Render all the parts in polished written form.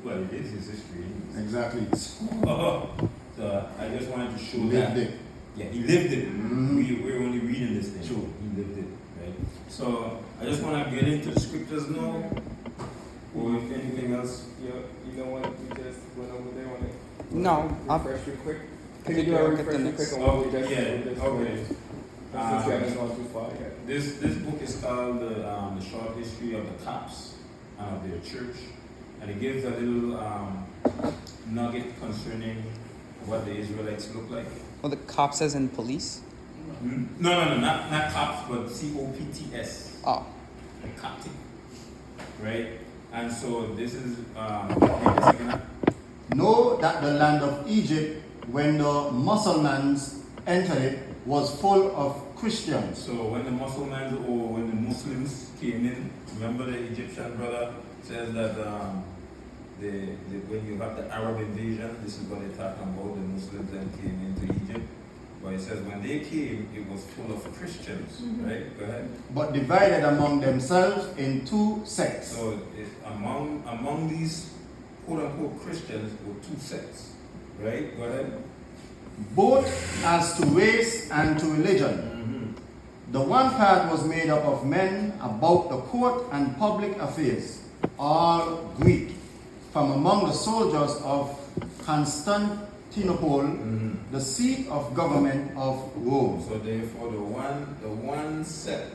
well, it is his history. Exactly. So I just wanted to show Lived that. it. Yeah, he lived it. Mhm. We're only reading this thing. True. He lived it, right? So I just want to get into the scriptures now. Or if anything else. You know what? We just went over there on it. No, Refresh real quick. Can you Take do a a look at refresh the real quick next- on what we just yeah, we just okay. went? Since we haven't gone too far yet. This book is called the Short History of the Cops and of their church, and it gives a little nugget concerning what the Israelites look like. Oh, the cops as in police? No, not cops, but COPTS, Oh, the Coptic, right? And so this is read this again. Know that the land of Egypt, when the Muslims entered it, was full of Christians. So when the Muslims or when the Muslims came in, remember the Egyptian brother says that when you have the Arab invasion, this is what they're talking about, the Muslims then came into Egypt. But it says when they came, it was full of Christians, right? Go ahead. But divided among themselves in two sects. So among these quote-unquote Christians were two sects, right? Go ahead. Both as to race and to religion. The one part was made up of men about the court and public affairs, all Greek, from among the soldiers of Constantinople, the seat of government of Rome. So therefore, the one set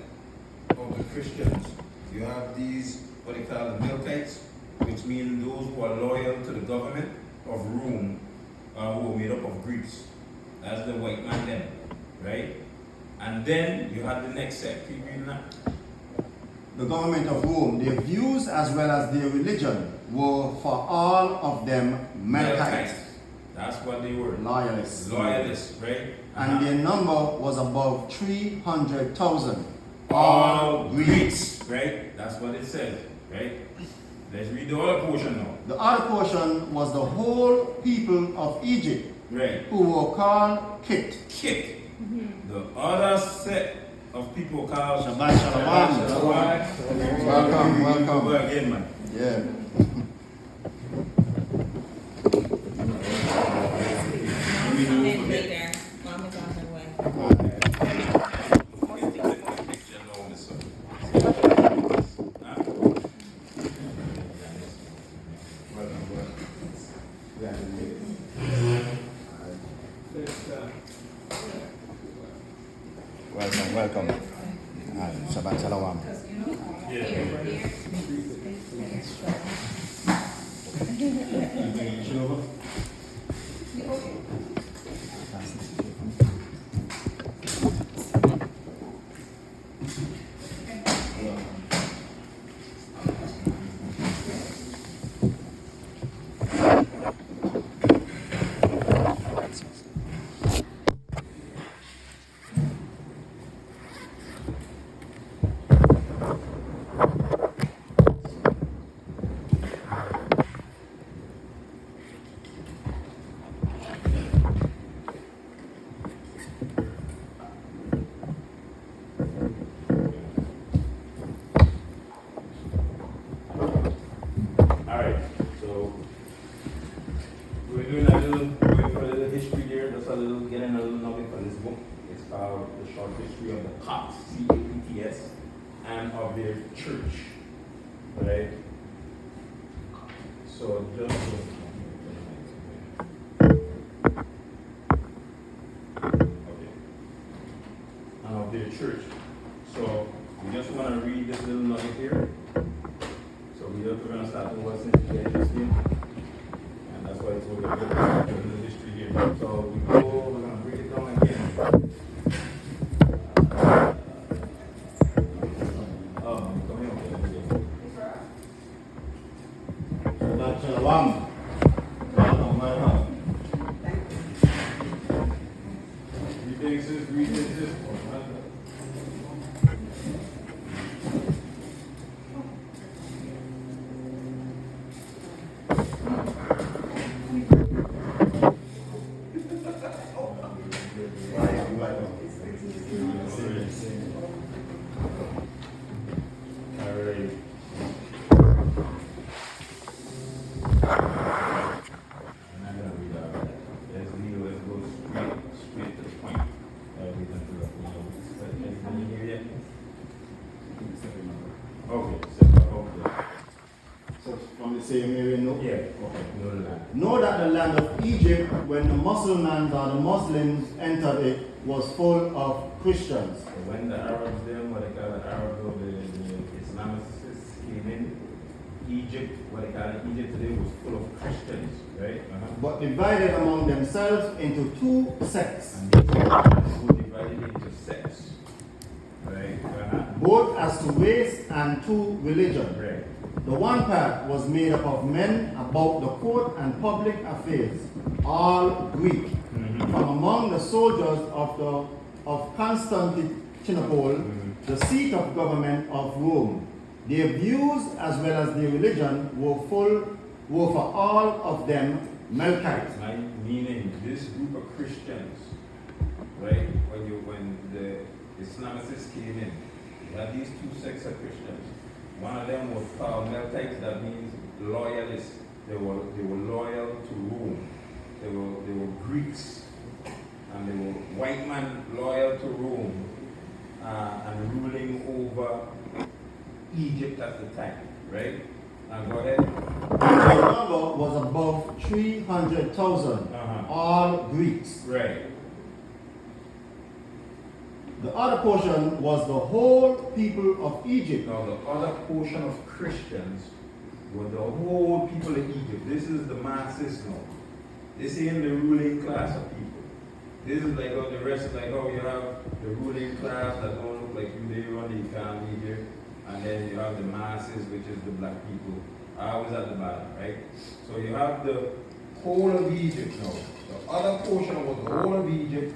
of the Christians, you have these what they call the Milkites, which mean those who are loyal to the government of Rome, who are made up of Greeks. That's the white man then, right? And then you have the next set. Keep reading that. The government of Rome, their views as well as their religion were for all of them Melchites, That's what they were. loyalists. Loyalists, right? And their number was above 300,000. all Greeks, right? That's what it says, right? Let's read the other portion now. The other portion was the whole people of Egypt, Right. who were called Kit. Kick. The other set of people called Shabbat Shalom. Shalom. Welcome, welcome. Go again, man. Yeah. Later. Mom is on her way. Welcome, welcome. Shabbat Shalom. Alright, so we're doing going for a little history here, just getting a little nugget for this book. It's called The Short History of the Copts, CAPTS, and of their church. Right? So just okay. And of their church. So we just want to read this little nugget here. So we're going to start with what's in the history. And that's why it's over here. The history here. So we're going to break it down again. Come here. Shabbat Shalom. Welcome, welcome. Read this. Alright. same area, no? Yeah, okay, no land. Know that the land of Egypt, when the Muslims or the Muslims entered it, was full of Christians. So when the Arabs then, what they call the Arabs or the Islamicists came in, Egypt, what they call Egypt today was full of Christians, right? But divided among themselves into two sects, And these Christians were divided into sects, right? both as to race and to religion. Right. The one part was made up of men about the court and public affairs, all Greek, from among the soldiers of Constantinople, the seat of government of Rome. Their views as well as their religion were for all of them Melchites. My meaning, this group of Christians, right? When the Islamicists came in, you had these two sects of Christians. One of them was called Melchites, that means loyalists. They were loyal to Rome. They were Greeks, and they were white men loyal to Rome, and ruling over Egypt at the time, right? Now go ahead. The number was above 300,000, all Greeks. Right. The other portion was the whole people of Egypt. Now the other portion of Christians were the whole people of Egypt. This is the masses now. This ain't the ruling class of people. This is like how the rest, like how you have the ruling class that don't look like you, they run the economy here. And then you have the masses, which is the black people. Always at the bottom, right? So you have the whole of Egypt now. The other portion was the whole of Egypt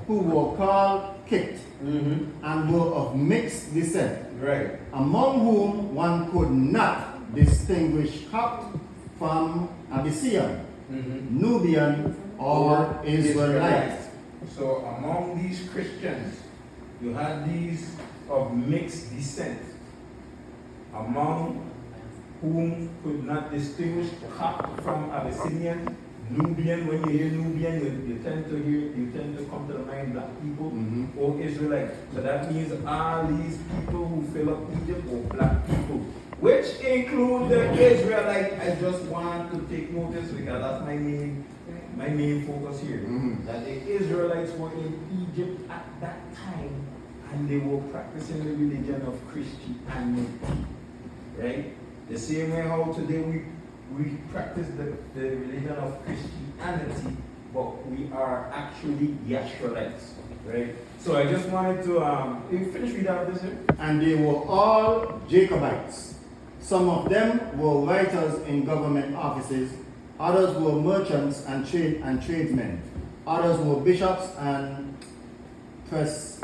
Who were called Kit and were of mixed descent, Right. among whom one could not distinguish Copt from Abyssinian, Nubian, or Israelite. So among these Christians, you had these of mixed descent, among whom could not distinguish Copt from Abyssinian, Nubian. When you hear Nubian, you tend to come to the mind black people or Israelite. So that means all these people who fill up Egypt were black people, which include the Israelite. I just want to take notice because that's my main focus here. That the Israelites were in Egypt at that time and they were practicing the religion of Christianity. Right? The same way how today we practice the religion of Christianity, but we are actually Yashvalites, right? So I just wanted to, you finish reading out this here? And they were all Jacobites. Some of them were writers in government offices, others were merchants and tradesmen, others were bishops and presbyters,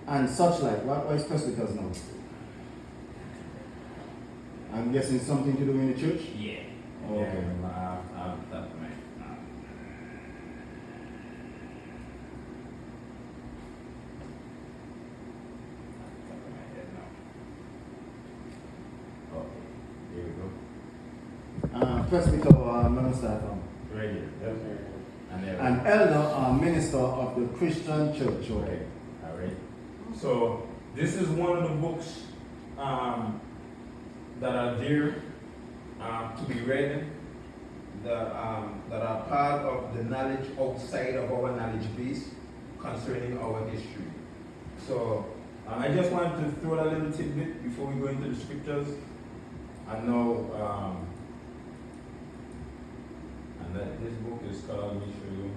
and such like. What is presbyters now? I'm guessing something to do in the church? Yeah. Okay. That's right. Okay, here we go. Presbyter minister from. Right here. Yep. And there. An elder minister of the Christian church. Okay. All right. So this is one of the books that are there to be read, that are part of the knowledge outside of our knowledge base concerning our history. So I just wanted to throw that little tidbit before we go into the scriptures. I know, and that this book is called, let me show you.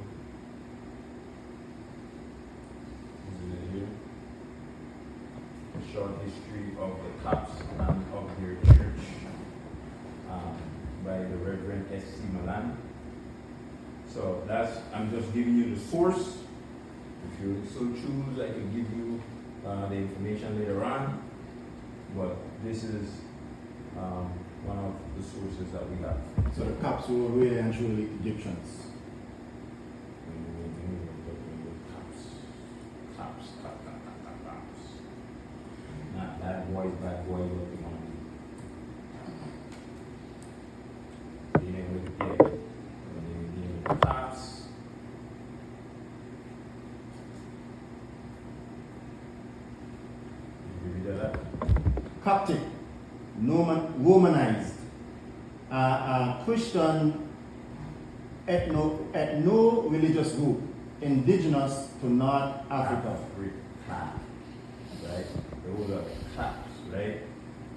Is it here? A short history of the Copts and of their church, by the Reverend S.C. Milan. So I'm just giving you the source. If you so choose, I can give you the information later on. But this is one of the sources that we have. So the Copts were really and truly Egyptians. Cops. Not bad boys, what you want to do. Dealing with dealing with cops. Did you read that? Coptic, no Romanized, Christian ethno religious group indigenous to North Africa, Right? Those are claps, right?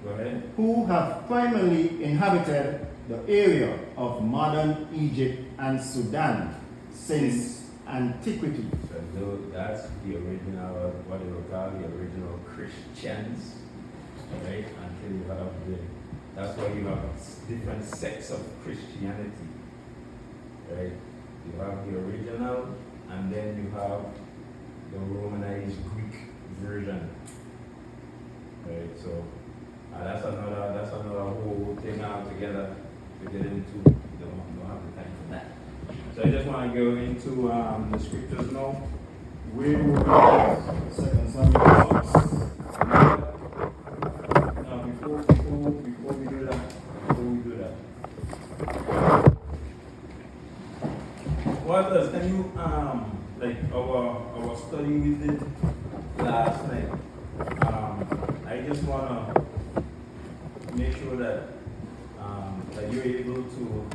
Go ahead. who have primarily inhabited the area of modern Egypt and Sudan since antiquity. So that's the original, what they will call the original Christians, right? Until you have that's why you have different sects of Christianity, right? You have the original, and then you have the Romanized Greek version, right? So that's another whole thing altogether to get into. You don't have the time for that. So I just want to go into the scriptures now. We will read 2 Samuel 6. Now, before we do that, what else can you like our study we did last night? I just wanna make sure that you're able to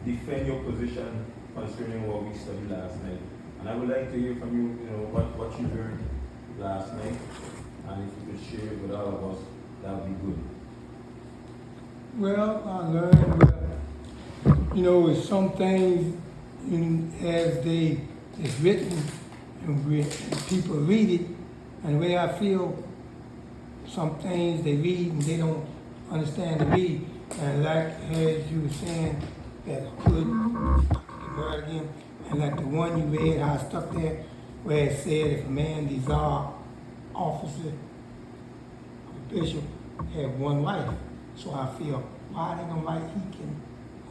defend your position concerning what we studied last night. And I would like to hear from you, what you learned last night. And if you could share it with all of us, that would be good. Well, I learned that, with some things, as it's written, and people read it, and the way I feel, some things they read and they don't understand the read. And like as you were saying, that could word again, and like the one you read, how it stuck there, where it said if a man desire officer, a bishop, have one wife. So I feel, why they gonna write he can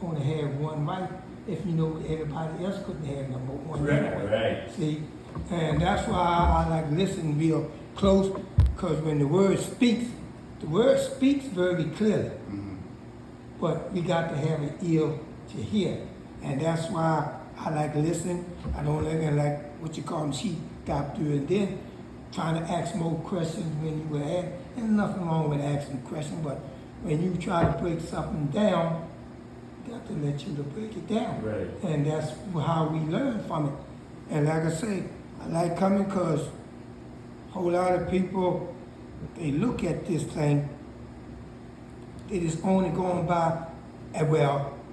only have one wife if everybody else couldn't have number one anyway. Right. See, and that's why I like listen real close, because when the word speaks very clearly. But we got to have an ear to hear, and that's why I like listening. I don't like what you call them sheep got through, and then trying to ask more questions when you were at. There's nothing wrong with asking questions, but when you try to break something down, you got to let you to break it down. Right. And that's how we learn from it. And like I say, I like coming because a whole lot of people, they look at this thing, they just only going by,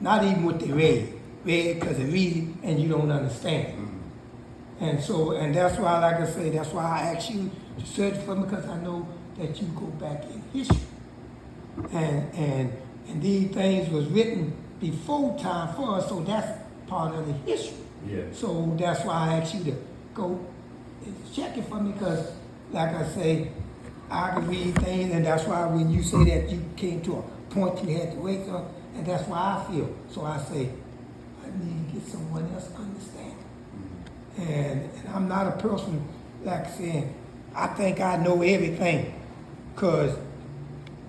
not even what they read because they read it and you don't understand. And that's why, like I say, that's why I asked you to search for me, because I know that you go back in history. And these things was written before time for us, so that's part of the history. Yeah. So that's why I asked you to go and check it for me, because like I say, I can read things, and that's why when you say that you came to a point you had to wake up, and that's why I feel. So I say, I need to get someone else to understand. And I'm not a person like saying, I think I know everything. Because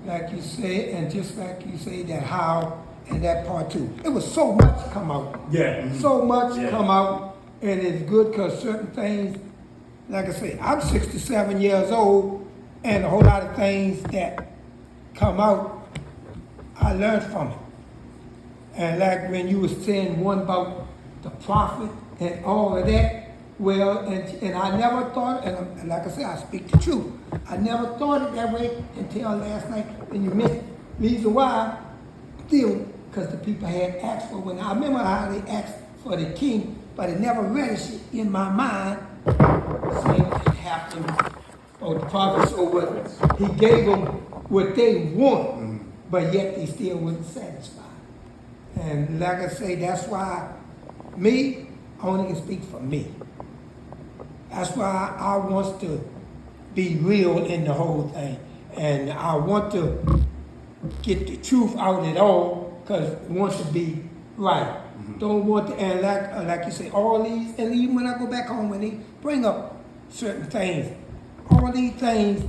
like you say, and just like you say that how and that part too, it was so much come out. Yeah. So much Yeah. come out, and it's good because certain things, like I say, I'm 67 years old, and a whole lot of things that come out, I learned from it. And like when you were saying one about the prophet and all of that, well, and I never thought, and like I said, I speak the truth. I never thought it that way until last night when you mentioned the reason why, still, because the people had asked for when I remember how they asked for the king, but it never registered in my mind. Same thing happened on the prophet. So what he gave them what they want, but yet they still wasn't satisfied. And like I say, that's why me, I only can speak for me. That's why I want to be real in the whole thing. And I want to get the truth out of it all, because I want to be right. Don't want to, and like you say, all these, and even when I go back home, when they bring up certain things, all these things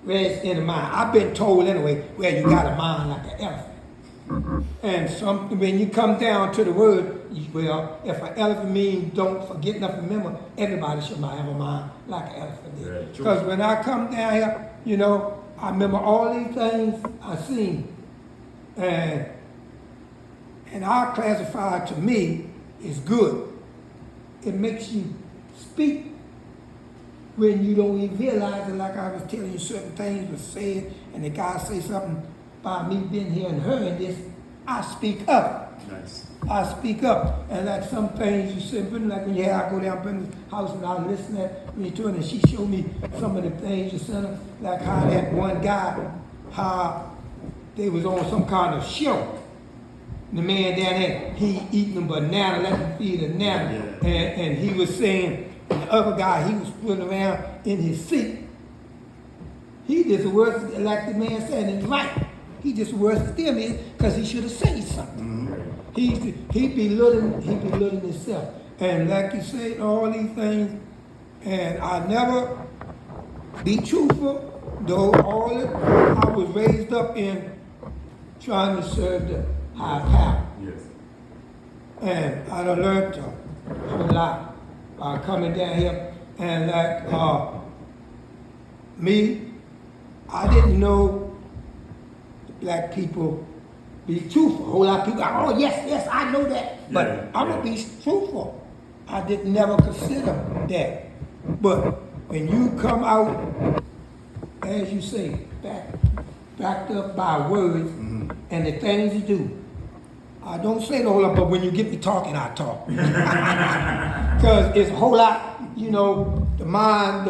rest in the mind. I've been told anyway, you got a mind like an elephant. And when you come down to the word, if an elephant means don't forget nothing, remember, everybody should have a mind like an elephant did. Right. Because when I come down here, I remember all these things I seen, and our classified to me is good. It makes you speak when you don't even realize it. Like I was telling you, certain things were said, and the guy say something about me being here and hearing this. I speak up. Nice. I speak up, and like some things you said, like when I go down Brenda's house and I listen at when you doing it, she showed me some of the things you sent, like how that one guy, how they was on some kind of show. The man down there, he eating a banana, let him feed a banana, Yeah. and he was saying, the other guy, he was fooling around in his seat. He just worse, like the man said, and right. He just worse than them is because he should have said something. He belittling himself. And like you say, all these things, and I never be truthful, though all it, I was raised up in trying to serve the high power. Yes. And I done learned a lot by coming down here. And like me, I didn't know black people be truthful. A whole lot of people, oh yes, I know that. But Yeah, I'm gonna be truthful. I didn't never consider that. But when you come out, as you say, backed up by words and the things you do, I don't say the whole lot, but when you get me talking, I talk. Because it's a whole lot, you know, the mind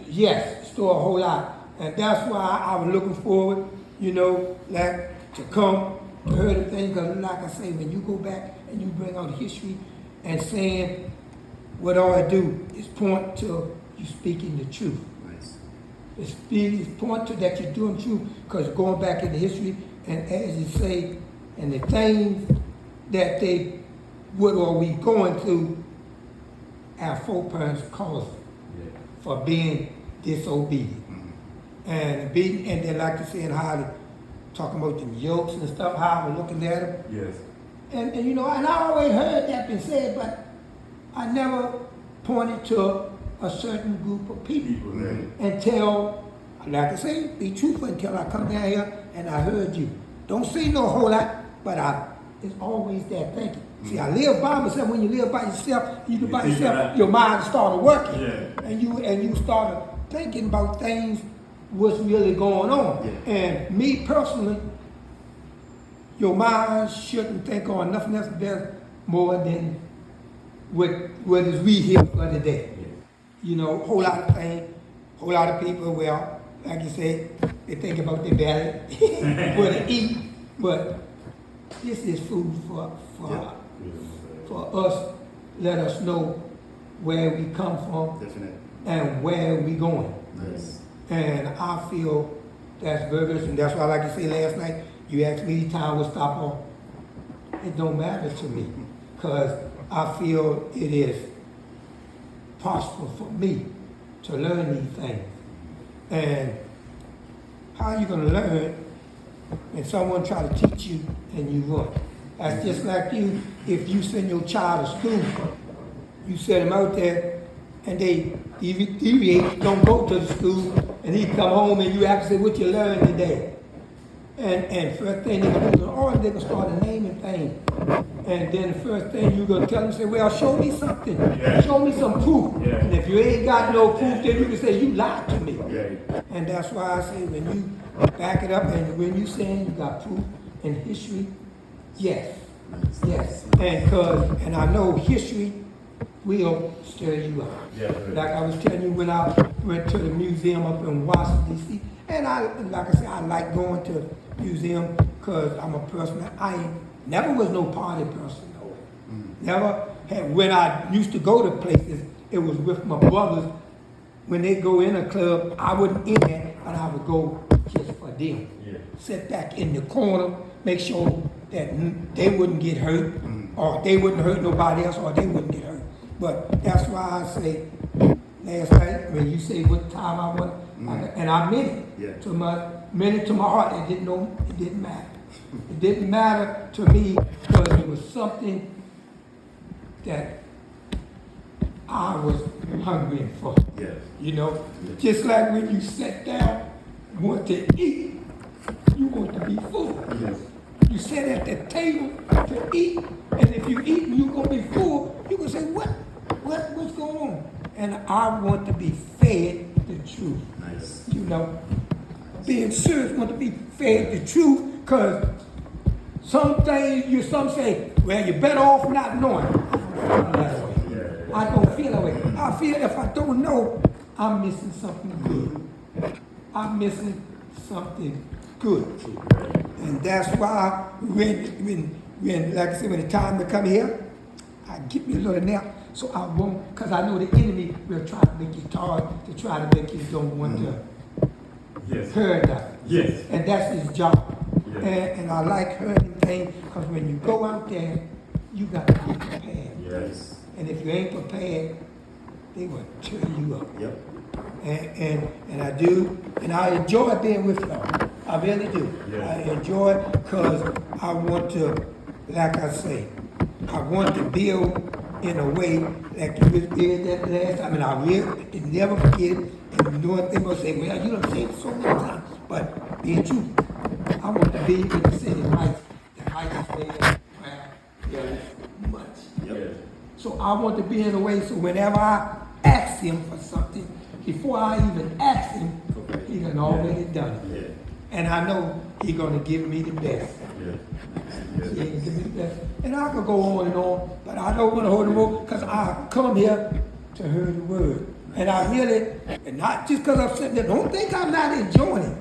yes, store a whole lot. And that's why I was looking forward, you know, like to come to hear the thing, because like I say, when you go back and you bring out history and saying what all I do is point to you speaking the truth. Nice. It's point to that you're doing truth, because going back into history, and as you say, and the things that what are we going through, our foreparents caused for being disobedient. And then like you saying how they talking about them yokes and stuff, how we're looking at them. Yes. And you know, and I always heard that been said, but I never pointed to a certain group of people until, like I say, be truthful until I come down here and I heard you. Don't say no whole lot, but it's always that thinking. See, I live by myself. When you live by yourself, you do by yourself, your mind started working. Yeah. And you started thinking about things, what's really going on. Yeah. And me personally, your mind shouldn't think on nothing else better more than what is we here for today. Yeah. You know, whole lot of things, whole lot of people, well, like you say, they think about their belly, what to eat, but this is food for us, let us know where we come from Definitely. and where we going. Nice. And I feel that's very good, and that's why, like you say last night, you asked me time will stop off. It don't matter to me, because I feel it is possible for me to learn these things. And how are you gonna learn when someone try to teach you and you run? That's just like you, if you send your child to school, you send them out there and they deviate, don't go to the school, and he come home and you ask him what you learned today. And first thing they're gonna do is they're gonna start naming things. And then the first thing you're gonna tell them, say, well, show me something. Yeah. Show me some proof. Yeah. And if you ain't got no proof, then you can say, you lied to me. Yeah. And that's why I say when you back it up and when you saying you got proof in history, yes. Yes. And I know history will stir you up. Yeah. Like I was telling you when I went to the museum up in Washington, D.C., and like I said, I like going to museum because I'm a person that never was no party person. No. Never had, when I used to go to places, it was with my brothers. When they go in a club, I wasn't in there, but I would go just for them. Yeah. Sit back in the corner, make sure that they wouldn't get hurt, or they wouldn't hurt nobody else, or they wouldn't get hurt. But that's why I say, last night, when you say what time I want, and I meant it. Yeah. To my heart, it didn't matter. It didn't matter to me because it was something that I was hungry for. Yes. You know, just like when you sit down, want to eat, you want to be full. Yes. You sit at the table to eat, and if you eat and you're gonna be full, you can say, what's going on? And I want to be fed the truth. Nice. You know, being serious, want to be fed the truth, because some things, some say, well, you're better off not knowing. I don't feel that way. I don't feel that way. I feel if I don't know, I'm missing something good. I'm missing something good. And that's why when like I said, when it's time to come here, I get me a little nap, so I won't, because I know the enemy will try to make you tired, to try to make you don't want to Yes. hear that. Yes. And that's his job. Yes. And I like hearing things, because when you go out there, you got to be prepared. Yes. And if you ain't prepared, they will tear you up. Yep. And I do, and I enjoy being with y'all. I really do. Yeah. I enjoy because I want to, like I say, I want to build in a way like you was building that last time, and I will never forget it. And doing things, will say, well, you done said it so many times, but being true, I want to be in the city lights. The light is there where there is much. Yep. So I want to be in a way so whenever I ask him for something, before I even ask him, he done already done it. Yeah. And I know he gonna give me the best. Yeah. He gonna give me the best. And I could go on and on, but I don't wanna hold him over, because I come here to hear the word. And I really, and not just because I'm sitting there, don't think I'm not enjoying it.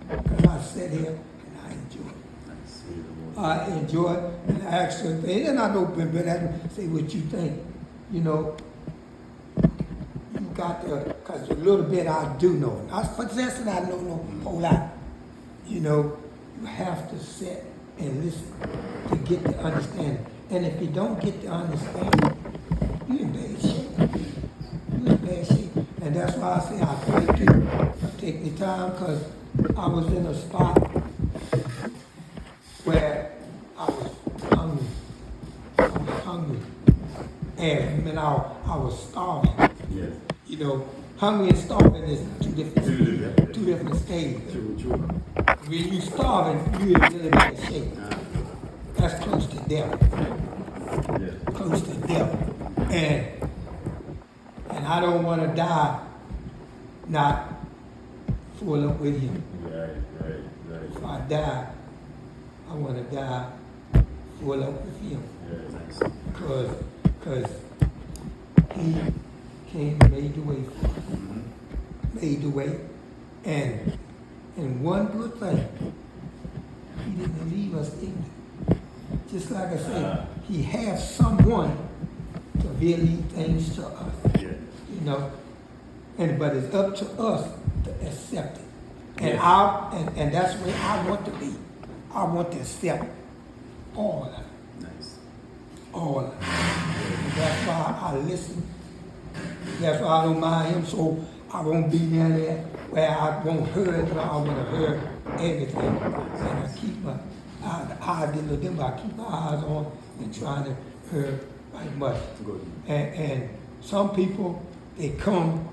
Because I sit here and I enjoy it. I enjoy it and I ask certain things, and I know Ben say what you think. You know, you got to, because a little bit I do know. Not possessing, I know no whole lot. You know, you have to sit and listen to get the understanding. And if you don't get the understanding, you're in bad shape. You're in bad shape. And that's why I say I thank you. Take the time, because I was in a spot where I was hungry. I was hungry. And I was starving. Yes. You know, hungry and starving is two different stages. When you're starving, you're in really bad shape. That's close to death. Yes. Close to death. And I don't want to die not full up with him. Right. If I die, I want to die full up with him. Yeah, nice. Because he came and made the way for us. Made the way. And one good thing, he didn't leave us ignorant. Just like I said, he has someone to reveal these things to us. Yeah. You know, but it's up to us to accept it. And Yes. and that's where I want to be. I want to accept all of it. Nice. All of it. And that's why I listen. That's why I don't mind him, so I won't be down there where I won't hear it, but I want to hear everything. And I keep my eyes in them, but I keep my eyes on and trying to hear right much. Good. And some people, they come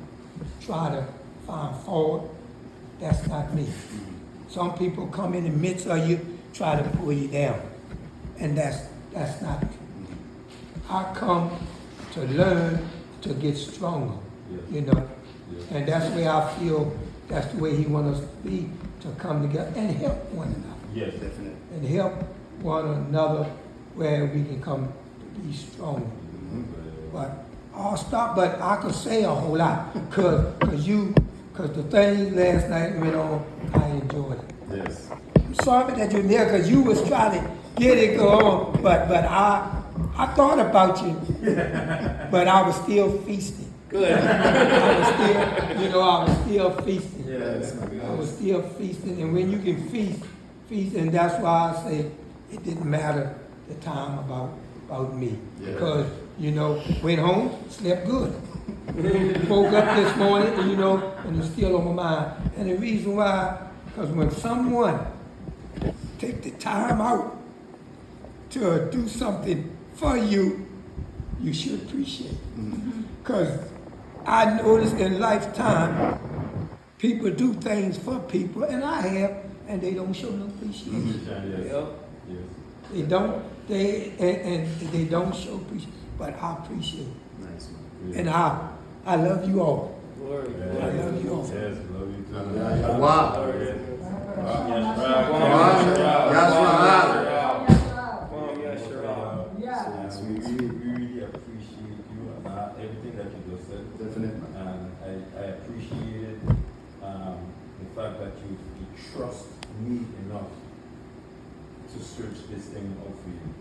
try to find fault. That's not me. Some people come in the midst of you, try to pull you down. And that's not me. I come to learn to get stronger, you know. And that's where I feel that's the way he wants us to be, to come together and help one another. Yes, definitely. And help one another where we can come to be stronger. But I'll stop, but I could say a whole lot, cause the thing last night went on, I enjoyed it. Yes. I'm sorry that you're there, cause you was trying to get it go on, but I thought about you, but I was still feasting. Good. I was still feasting. Yes. I was still feasting, and when you can feast, and that's why I say it didn't matter the time about me. Yeah. Because, you know, went home, slept good. Woke up this morning, and, you know, and it's still on my mind. And the reason why, because when someone take the time out to do something for you, you should appreciate. Because I noticed in lifetime, people do things for people, and I have, and they don't show no appreciation. They don't, and they don't show appreciation, but I appreciate it. Nice, man. And I love you all. Glory. I love you all. Wow. Yes, we really appreciate you, everything that you just said. Definitely. And I appreciated the fact that you trust me enough to search this thing out for you.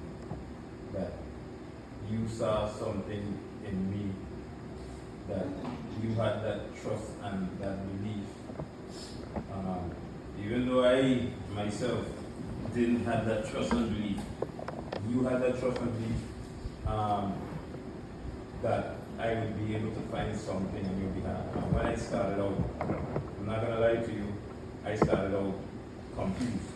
That you saw something in me, that you had that trust and that belief. Even though I myself didn't have that trust and belief, you had that trust and belief that I would be able to find something on your behalf. And when I started out, I'm not gonna lie to you, I started out confused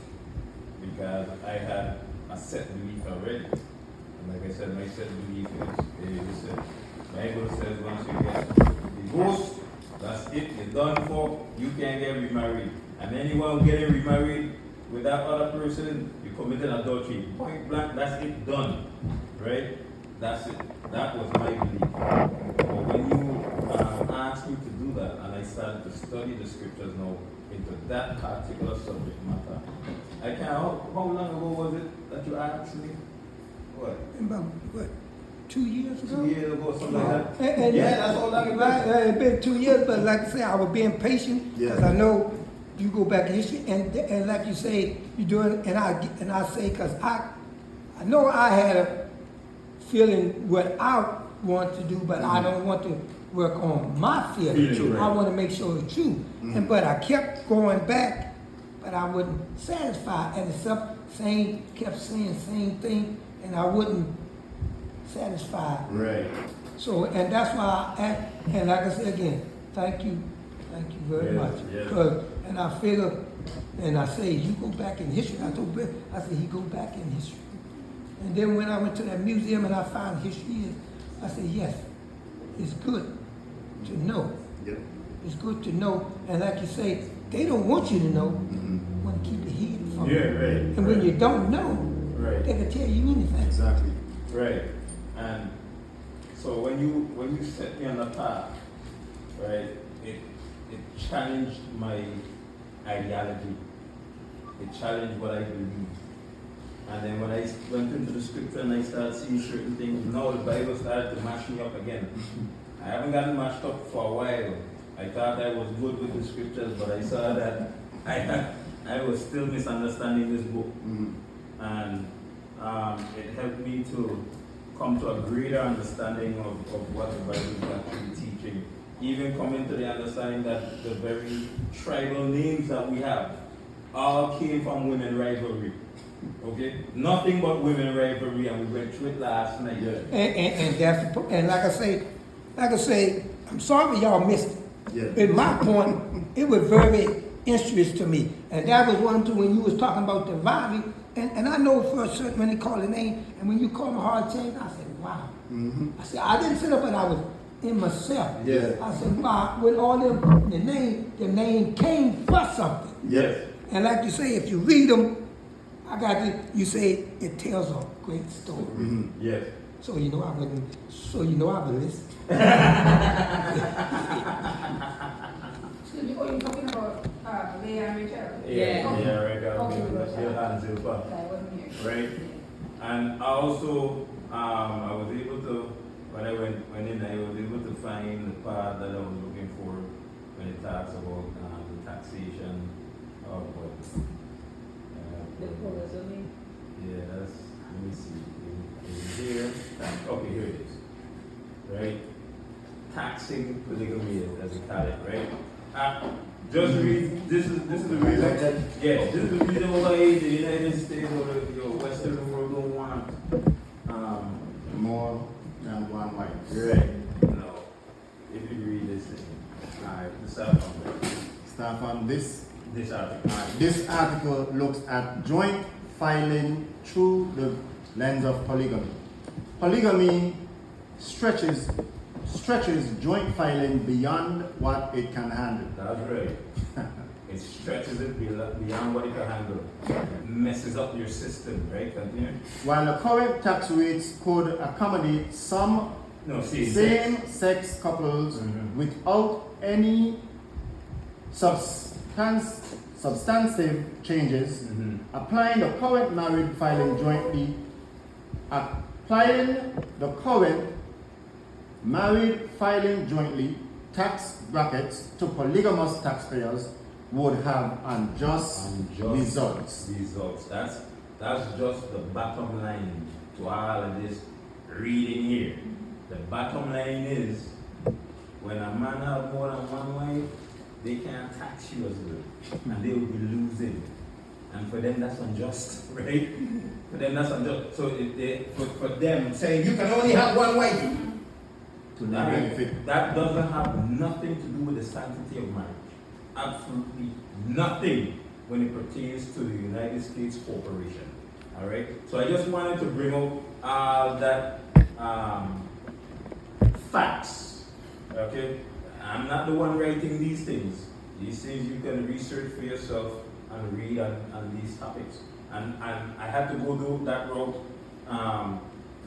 because I had a set belief already. And like I said, my set belief is listen, Bible says once you get divorced, that's it, you're done for, you can't get remarried. And anyone getting remarried with that other person, you committed adultery. Point blank, that's it, done. Right? That's it. That was my belief. But when you asked me to do that, and I started to study the scriptures now into that particular subject matter, I can't, how long ago was it that you asked me? What? About, 2 years ago? 2 years ago, something like that? And- Yeah, that's all I can do. It's been 2 years, but like I say, I was being patient because Yeah. I know you go back in history, and like you say, you doing, and I say because I know I had a feeling what I want to do, but I don't want to work on my feeling. Feeling, right. I want to make sure it's true, and but I kept going back, but I wasn't satisfied, and the kept saying same thing, and I wasn't satisfied. Right. So, and that's why and like I said again, thank you very Yes, much. yes. 'Cause- and I figure, and I say, you go back in history. I told Bill, I said, he go back in history. And then when I went to that museum and I found history, I said, yes, it's good to know. Yep. It's good to know. And like you say, they don't want you to know. Want to keep it hidden from you. Yeah, right. And when you don't know, Right. they can tell you anything. Exactly. Right. And so when you set me on the path, right, it challenged my ideology. It challenged what I believe. And then when I went into the scripture and I started seeing certain things, now the Bible started to mash me up again. I haven't gotten mashed up for a while. I thought I was good with the scriptures, but I saw that I was still misunderstanding this book. And it helped me to come to a greater understanding of what the Bible is actually teaching. Even coming to the understanding that the very tribal names that we have all came from women rivalry. Okay? Nothing but women rivalry, and we went through it last night. And that's and like I say, I'm sorry y'all missed it. Yeah. In my point, it was very interesting to me, and that was one too when you was talking about the Vivi, and I know for a certain when they call the name, and when you call my hard change, I said, wow. I said I didn't sit up, but I was in myself. Yeah. I said, wow, with all them the name came for something. Yes. And like you say, if you read them, you say it tells a great story. Yes. So you know I wouldn't. So you know I would listen. Excuse me, you're talking about Leah and Rachel? Yeah, Okay. yeah, right. Okay, Zilpa. Okay, I wasn't here. Right? And I also, I was able to, when I went in, I was able to find the part that I was looking for when it talks about the taxation of what? Yeah, that's, let me see. Is it here? Okay, here it is. Right? Taxing polygamy, as we call it, right? Just read, this is the reason. Yeah, this is the reason why the United States or the Western world don't want More than one wife. right. No. If you read this thing, alright, start from Start from this. this article. This article looks at joint filing through the lens of polygamy. Polygamy stretches joint filing beyond what it can handle. That's right. It stretches it beyond what it can handle. It messes up your system, right? Continue. While the current tax rates could accommodate some No, see. same-sex couples Mhm. without any substantive changes, Mhm. applying the current married filing jointly tax brackets to polygamous taxpayers would have unjust results. Results. That's just the bottom line to all of this reading here. The bottom line is when a man have more than one wife, they can't tax you as good, and they will be losing. And for them, that's unjust, right? For them, that's unjust. So for them saying you can only have one wife, To their benefit. that doesn't have nothing to do with the sanctity of marriage. Absolutely nothing when it pertains to the United States corporation. All right. So I just wanted to bring up that facts. Okay. I'm not the one writing these things. These things you can research for yourself and read on these topics. And I had to go do that route.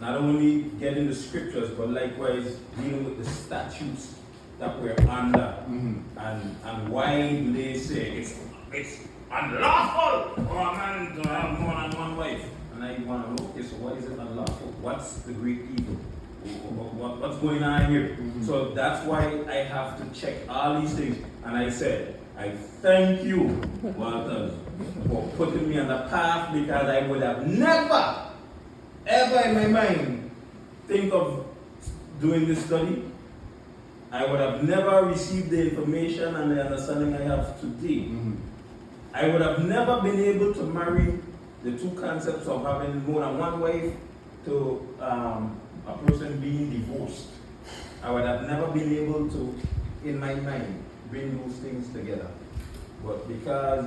Not only getting the scriptures, but likewise dealing with the statutes that we're under, and why do they say it's unlawful for a man to have more than one wife? And I want to know, okay, so why is it unlawful? What's the great evil? What's going on here? So that's why I have to check all these things. And I said, I thank you, Walters, for putting me on the path, because I would have never ever in my mind think of doing this study. I would have never received the information and the understanding I have today. I would have never been able to marry the two concepts of having more than one wife to a person being divorced. I would have never been able to, in my mind, bring those things together. But because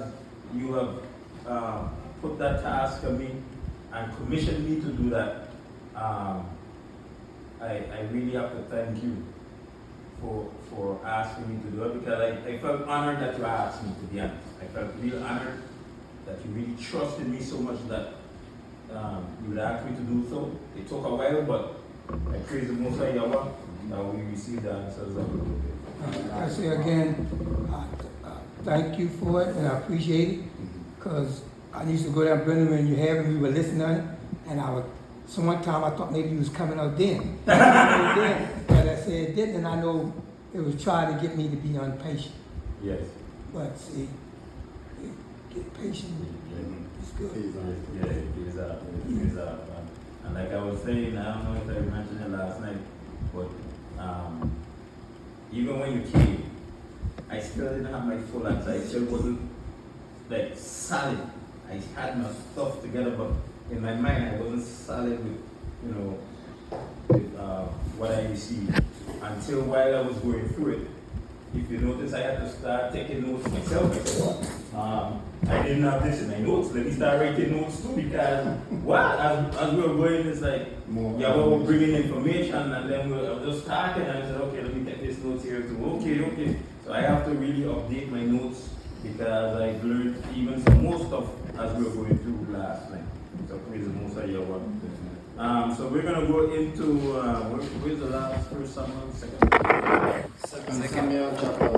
you have put that task on me and commissioned me to do that, I really have to thank you for asking me to do it, because I felt honored that you asked me, to be honest. I felt real honored that you really trusted me so much that you would ask me to do so. It took a while, but I praise the Most High Yahweh that we received the answers of it. I say again, thank you for it, and I appreciate it, because I used to go down Brenham and you have, and we were listening, and so one time I thought maybe you was coming out then. But I said it didn't, and I know it was trying to get me to be impatient. Yes. But see, get patient, it's good. Yeah, it is up. And like I was saying, I don't know if I mentioned it last night, but even when you came, I still didn't have my full answer. I still wasn't like solid. I had my stuff together, but in my mind I wasn't solid with, with what I received until while I was going through it. If you notice, I had to start taking notes myself. I didn't have this in my notes. Let me start writing notes too, because as we were going, it's like we're bringing information, and then I was just talking, and I said, okay, let me take this notes here too. Okay. So I have to really update my notes, because I've learned even some more stuff as we were going through last night. So praise the Most High Yahweh. So we're gonna go into where's the last First Samuel, second Samuel chapter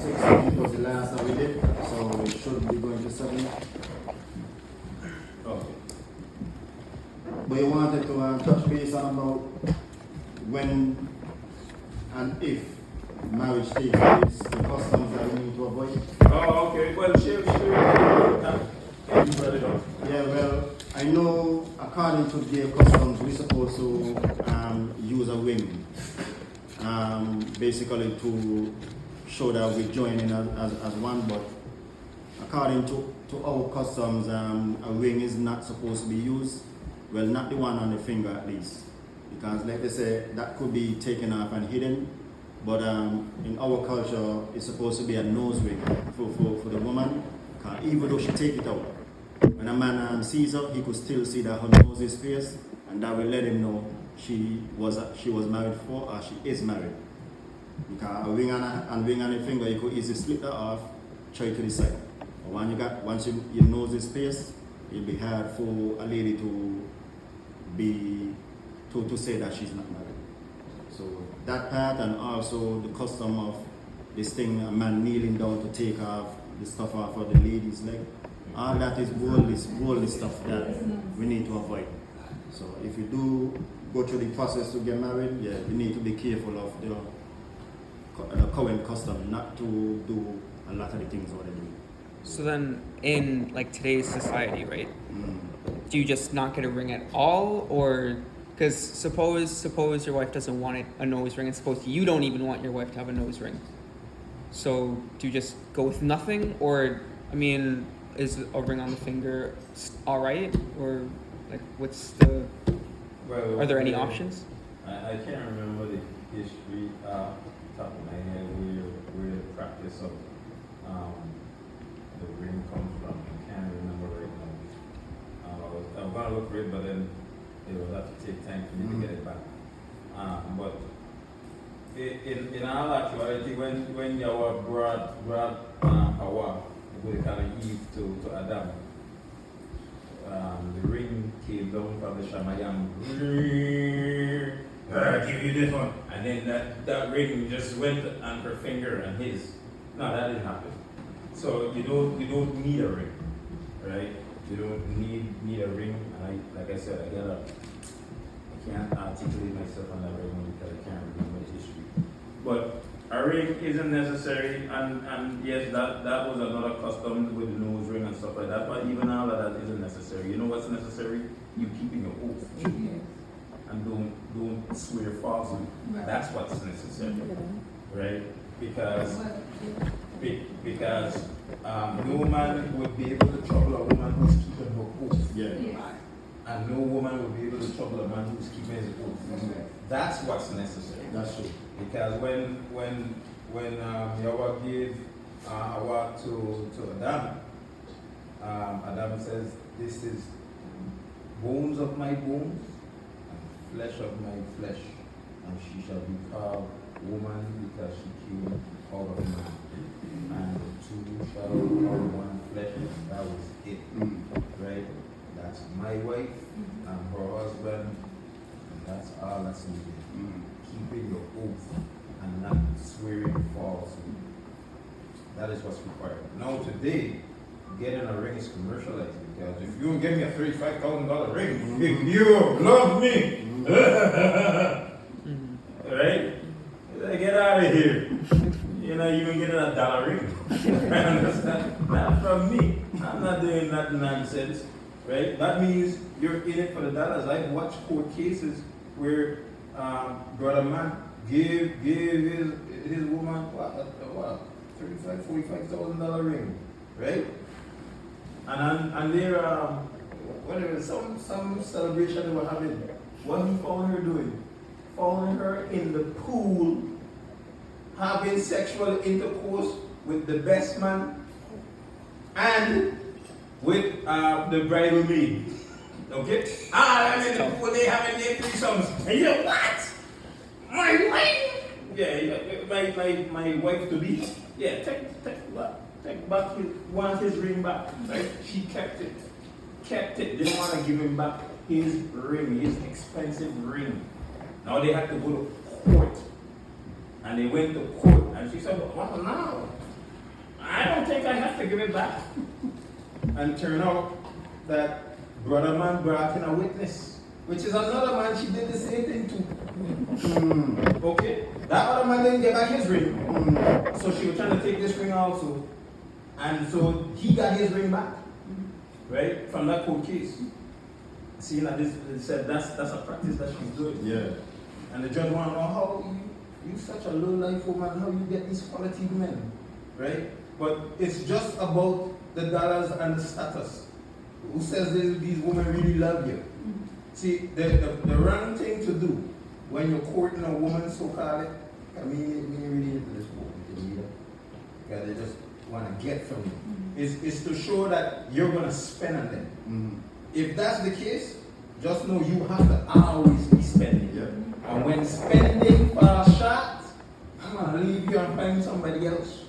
16 was the last that we did, so we should be going to 7. Okay. But you wanted to touch base on about when and if marriage takes place, the customs that we need to avoid. Oh, okay. Well, sure. Yeah, well, I know according to their customs, we're supposed to use a ring, basically to show that we're joining as one, but according to our customs, a ring is not supposed to be used. Well, not the one on the finger at least, because like they say, that could be taken off and hidden, but in our culture, it's supposed to be a nose ring for the woman, because even though she take it out, when a man sees her, he could still see that her nose is pierced, and that will let him know she was married for or she is married. Because a ring and a finger, you could easily split that off, try to the side. But once you know this space, it'll be hard for a lady to say that she's not married. So that part, and also the custom of this thing, a man kneeling down to take off the stuff off of the lady's leg. All that is worldly stuff that we need to avoid. So if you do go through the process to get married, yeah, you need to be careful of the current custom, not to do a lot of the things what they do. So then, in like today's society, right? Do you just not get a ring at all, or because suppose your wife doesn't want a nose ring, and suppose you don't even want your wife to have a nose ring. So do you just go with nothing, or I mean, is a ring on the finger all right, or like what's the? Well, Are there any options? I can't remember the history top of my head where the practice of the ring comes from. I can't remember right now. I'm gonna look for it, but then it will have to take time for me to get it back. But in all actuality, when Yahweh brought Hawa, we call it Eve to Adam, the ring came down from the Shamayam. I give you this one. And then that ring just went on her finger and his. No, that didn't happen. So you don't need a ring, right? You don't need a ring. Like I said, I can't articulate myself on that right now because I can't remember the history. But a ring isn't necessary, and yes, that was another custom with the nose ring and stuff like that. But even all of that isn't necessary. You know what's necessary? You keeping your oath and don't swear falsely. Right. That's what's necessary, right? Because no man would be able to trouble a woman who's keeping her oath. Yeah. And no woman would be able to trouble a man who's keeping his oath. That's what's necessary. That's true. Because when Yahweh gave Hawa to Adam, Adam says, "This is bones of my bones and flesh of my flesh, and she shall be called woman because she came out of man. And the two shall become one flesh." That was it, right? That's my wife and her husband, and that's all that's needed. Keeping your oath and not swearing falsely. That is what's required. Now today, getting a ring is commercialized because if you don't give me a $35,000 ring, you love me. Right? Get out of here. You're not even getting a dollar ring. Understand? Not from me. I'm not doing that nonsense. Right? That means you're in it for the dollars. I've watched court cases where brother man give his woman what $35,000-$45,000 ring, right? And there whatever some celebration they were having. What he found her doing? Found her in the pool having sexual intercourse with the best man and with the bridal maid. Okay? I'm in the pool, they having their threesomes. And you know what? My wife? Yeah, my wife to be. Yeah, take back his ring back. Right? She kept it. Didn't want to give him back his ring, his expensive ring. Now they had to go to court. And they went to court and she said, "Well, no. I don't think I have to give it back." And turned out that brother man brought in a witness, which is another man she did the same thing to. Okay? That other man didn't get back his ring. So she was trying to take this ring also. And so he got his ring back. Right? From that court case. Seeing that this said that's a practice that she's doing. Yeah. And the judge wanted to know how you such a low life woman, how you get these quality men. Right? But it's just about the dollars and the status. Who says these women really love you? See, the wrong thing to do when you're courting a woman, so called it, I mean really into this woman, because they just want to get from you, is to show that you're going to spend on them. If that's the case, just know you have to always be spending. Yeah. And when spending falls short, I'm gonna leave you and find somebody else.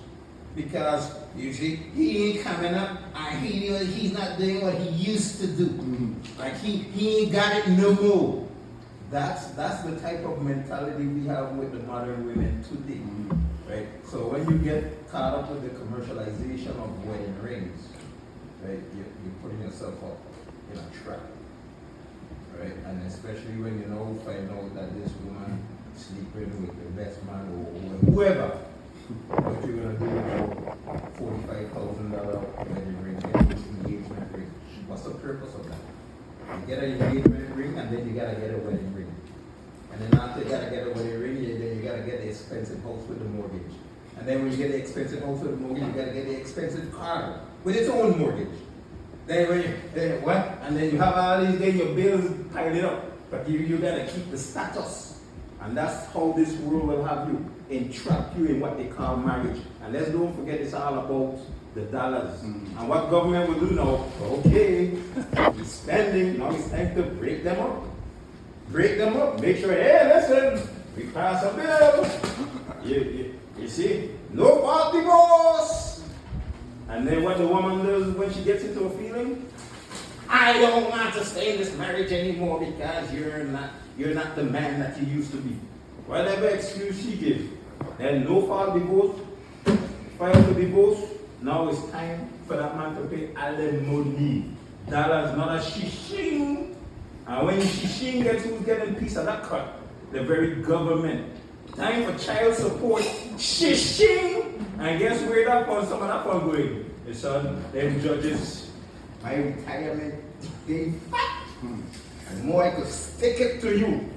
Because you see, he ain't coming up and he's not doing what he used to do. Like he ain't got it no more. That's the type of mentality we have with the modern women today. Right? So when you get caught up with the commercialization of wedding rings, right, you're putting yourself up in a trap. Right? And especially when you know find out that this woman sleeping with the best man or whoever, what you're gonna do with your $45,000 wedding ring, engagement ring. What's the purpose of that? You get an engagement ring and then you gotta get a wedding ring. And then after you gotta get a wedding ring, then you gotta get the expensive house with the mortgage. And then when you get the expensive house with the mortgage, you gotta get the expensive car with its own mortgage. Then when then what? And then you have all these, then your bills piled up. But you gotta keep the status. And that's how this world will have you, entrap you in what they call marriage. And let's don't forget it's all about the dollars. And what government will do now, okay, we're spending, now it's time to break them up. Break them up, make sure, hey, listen, we pass a bill. You see, no fault divorce. And then what the woman does when she gets into a feeling, I don't want to stay in this marriage anymore because you're not the man that you used to be. Whatever excuse she gives. Then no fault divorce, file the divorce. Now it's time for that man to pay alimony. Dollars, not a shishing. And when shishing gets who's getting a piece of that cut, the very government. Time for child support, shishing. And guess where that fund, some of that fund going? It's on them judges. My retirement getting fat. And more I could stick it to you.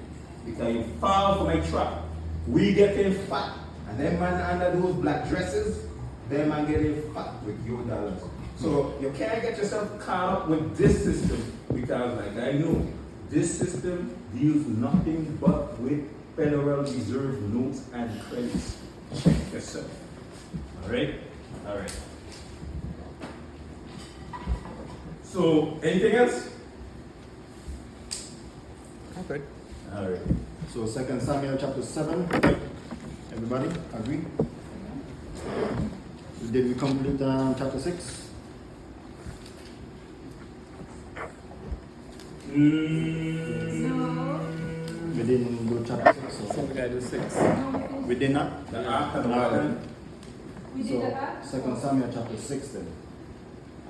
Because you fall for my trap. We getting fat. And them man under those black dresses, them man getting fat with your dollars. So you can't get yourself caught up with this system. Because like I know, this system deals nothing but with Federal Reserve notes and credits. Yes, sir. Alright? Alright. So, anything else? I'm good. Alright. So 2 Samuel chapter 7. Everybody agree? Did we complete chapter 6? We didn't do chapter 6. So we gotta do 6. No, We did not? The Ark of the No. Covenant. we did So, that. 2 Samuel chapter 6 then.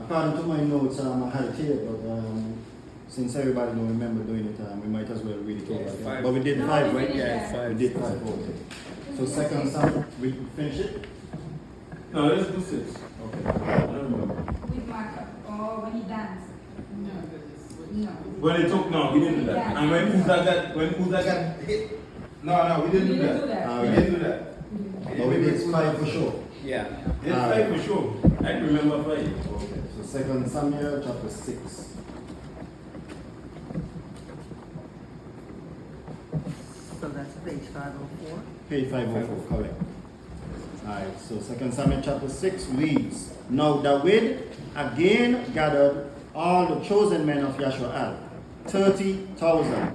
According to my notes, I had it here, but since everybody don't remember doing it, we might as well read it Yeah, over it's again. 5. But we did No, 5, we right? finished Yeah, that. it's We 5. did 5, okay. So 2 Samuel, we finish it? No, let's do 6. Okay. I don't remember. With Martha, or when he danced. No. When it took, no, we didn't do that. And when Uzzah got hit, no, we didn't do that. We didn't do that. But we did 5 for sure. Yeah. It's 5 for sure. I can remember 5. Okay. So 2 Samuel chapter 6. So that's page 504. Page 504, correct. Alright, so 2 Samuel chapter 6 reads, Now David again gathered all the chosen men of Yashaal, 30,000.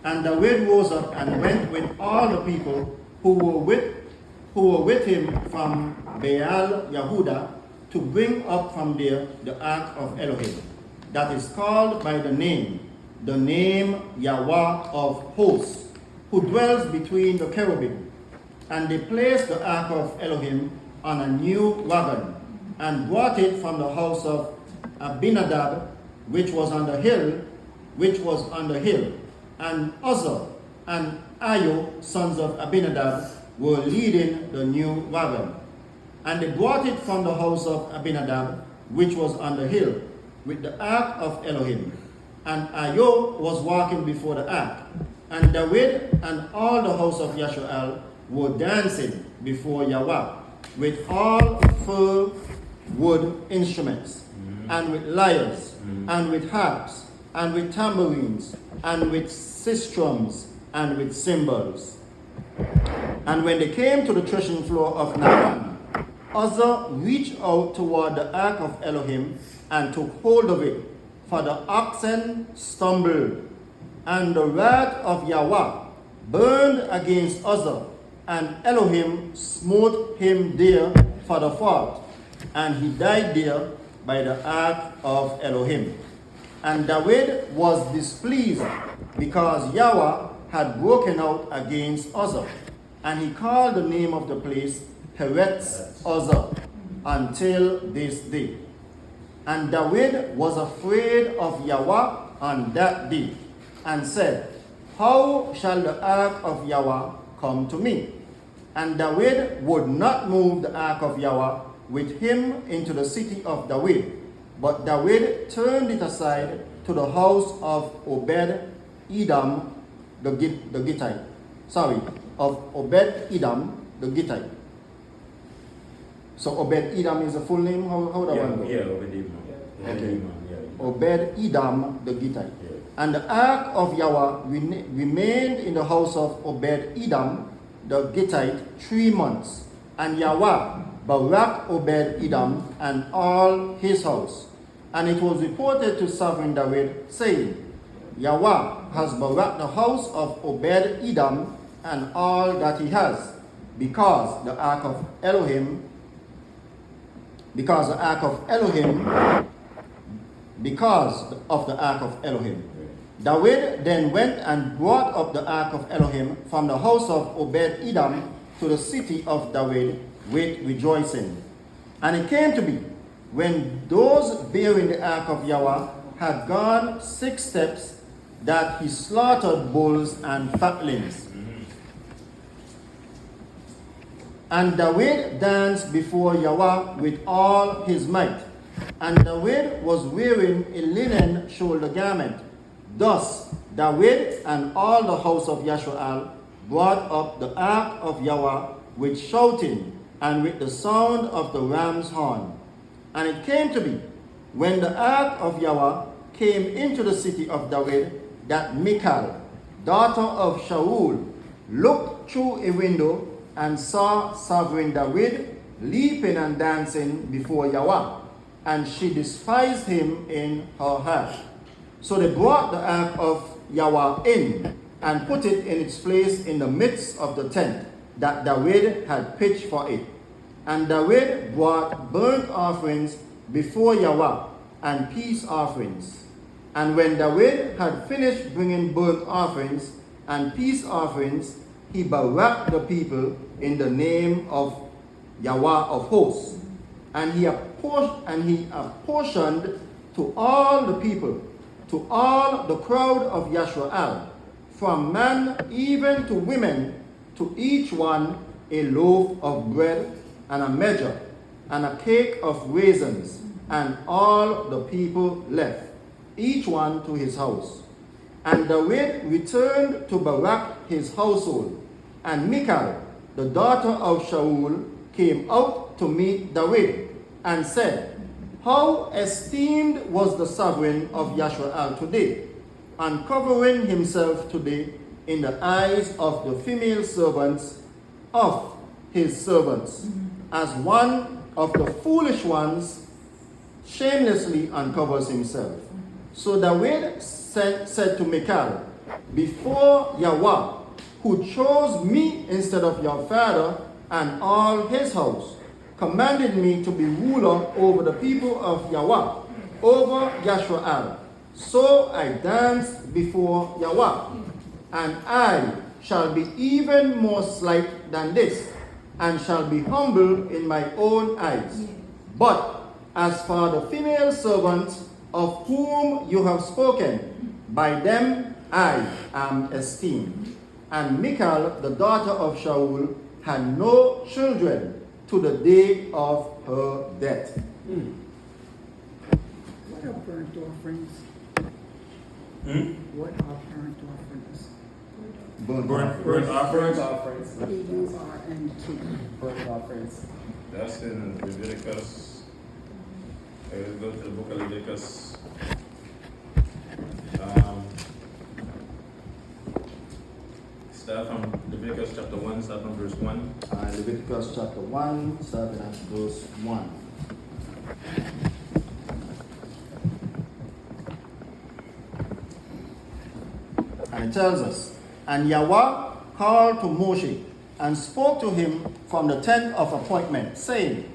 And David rose up and went with all the people who were with him from Baal Yehuda to bring up from there the ark of Elohim, that is called by the name Yahweh of hosts, who dwells between the cherubim. And they placed the ark of Elohim on a new wagon, and brought it from the house of Abinadab, which was on the hill, and Uzzah and Ayo, sons of Abinadab, were leading the new wagon. And they brought it from the house of Abinadab, which was on the hill, with the ark of Elohim. And Ayo was walking before the ark. And David and all the house of Yashaal were dancing before Yahweh, with all fir wood instruments, and with lyres, and with harps, and with tambourines, and with sistrums, and with cymbals. And when they came to the threshing floor of Naaman, Uzzah reached out toward the ark of Elohim and took hold of it, for the oxen stumbled And the wrath of Yahweh burned against Uzzah, and Elohim smote him there for the fault, and he died there by the ark of Elohim. And David was displeased because Yahweh had broken out against Uzzah, and he called the name of the place Peretz Uzzah until this day. And David was afraid of Yahweh on that day, and said, how shall the ark of Yahweh come to me? And David would not move the ark of Yahweh with him into the city of David, but David turned it aside to the house of Obed-Edom the Gittite. Of Obed-Edom the Gittite. So Obed-Edom is a full name? How that one go? Yeah, Obed-Edom. Okay. Obed-Edom the Gittite. And the ark of Yahweh remained in the house of Obed-Edom the Gittite 3 months. And Yahweh barak Obed-Edom and all his house. And it was reported to Sovereign David, saying, Yahweh has baraked the house of Obed-Edom and all that he has, because the ark of Elohim, because of the ark of Elohim. David then went and brought up the ark of Elohim from the house of Obed-Edom to the city of David with rejoicing. And it came to be, when those bearing the ark of Yahweh had gone 6 steps, that he slaughtered bulls and fatlings. And David danced before Yahweh with all his might. And David was wearing a linen shoulder garment. Thus David and all the house of Yashual brought up the ark of Yahweh with shouting and with the sound of the ram's horn. And it came to be, when the ark of Yahweh came into the city of David, that Michal, daughter of Shaul, looked through a window and saw Sovereign David leaping and dancing before Yahweh, and she despised him in her heart. So they brought the ark of Yahweh in and put it in its place in the midst of the tent that David had pitched for it. And David brought burnt offerings before Yahweh and peace offerings. And when David had finished bringing burnt offerings and peace offerings, he baraked the people in the name of Yahweh of hosts. And he apportioned to all the people, to all the crowd of Yashual, from man even to women, to each one a loaf of bread and a measure, and a cake of raisins, and all the people left, each one to his house. And David returned to Barak his household, and Michal, the daughter of Shaul, came out to meet David, and said, how esteemed was the sovereign of Yashual today, uncovering himself today in the eyes of the female servants of his servants, as one of the foolish ones shamelessly uncovers himself. So David said to Michal, before Yahweh, who chose me instead of your father and all his house, commanded me to be ruler over the people of Yahweh, over Yashual. So I danced before Yahweh, and I shall be even more slight than this, and shall be humble in my own eyes. But as for the female servants of whom you have spoken, by them I am esteemed. And Michal, the daughter of Shaul, had no children to the day of her death. What are burnt offerings? What are burnt offerings? Burnt Burnt Burnt offerings. offerings. B-U-R-N-T. Burnt offerings. That's in Leviticus. Go to the book of Leviticus. Start from Leviticus chapter 1, start from verse 1. Leviticus chapter 1, starting at verse 1. And it tells us, and Yahweh called to Moshe and spoke to him from the tent of appointment, saying,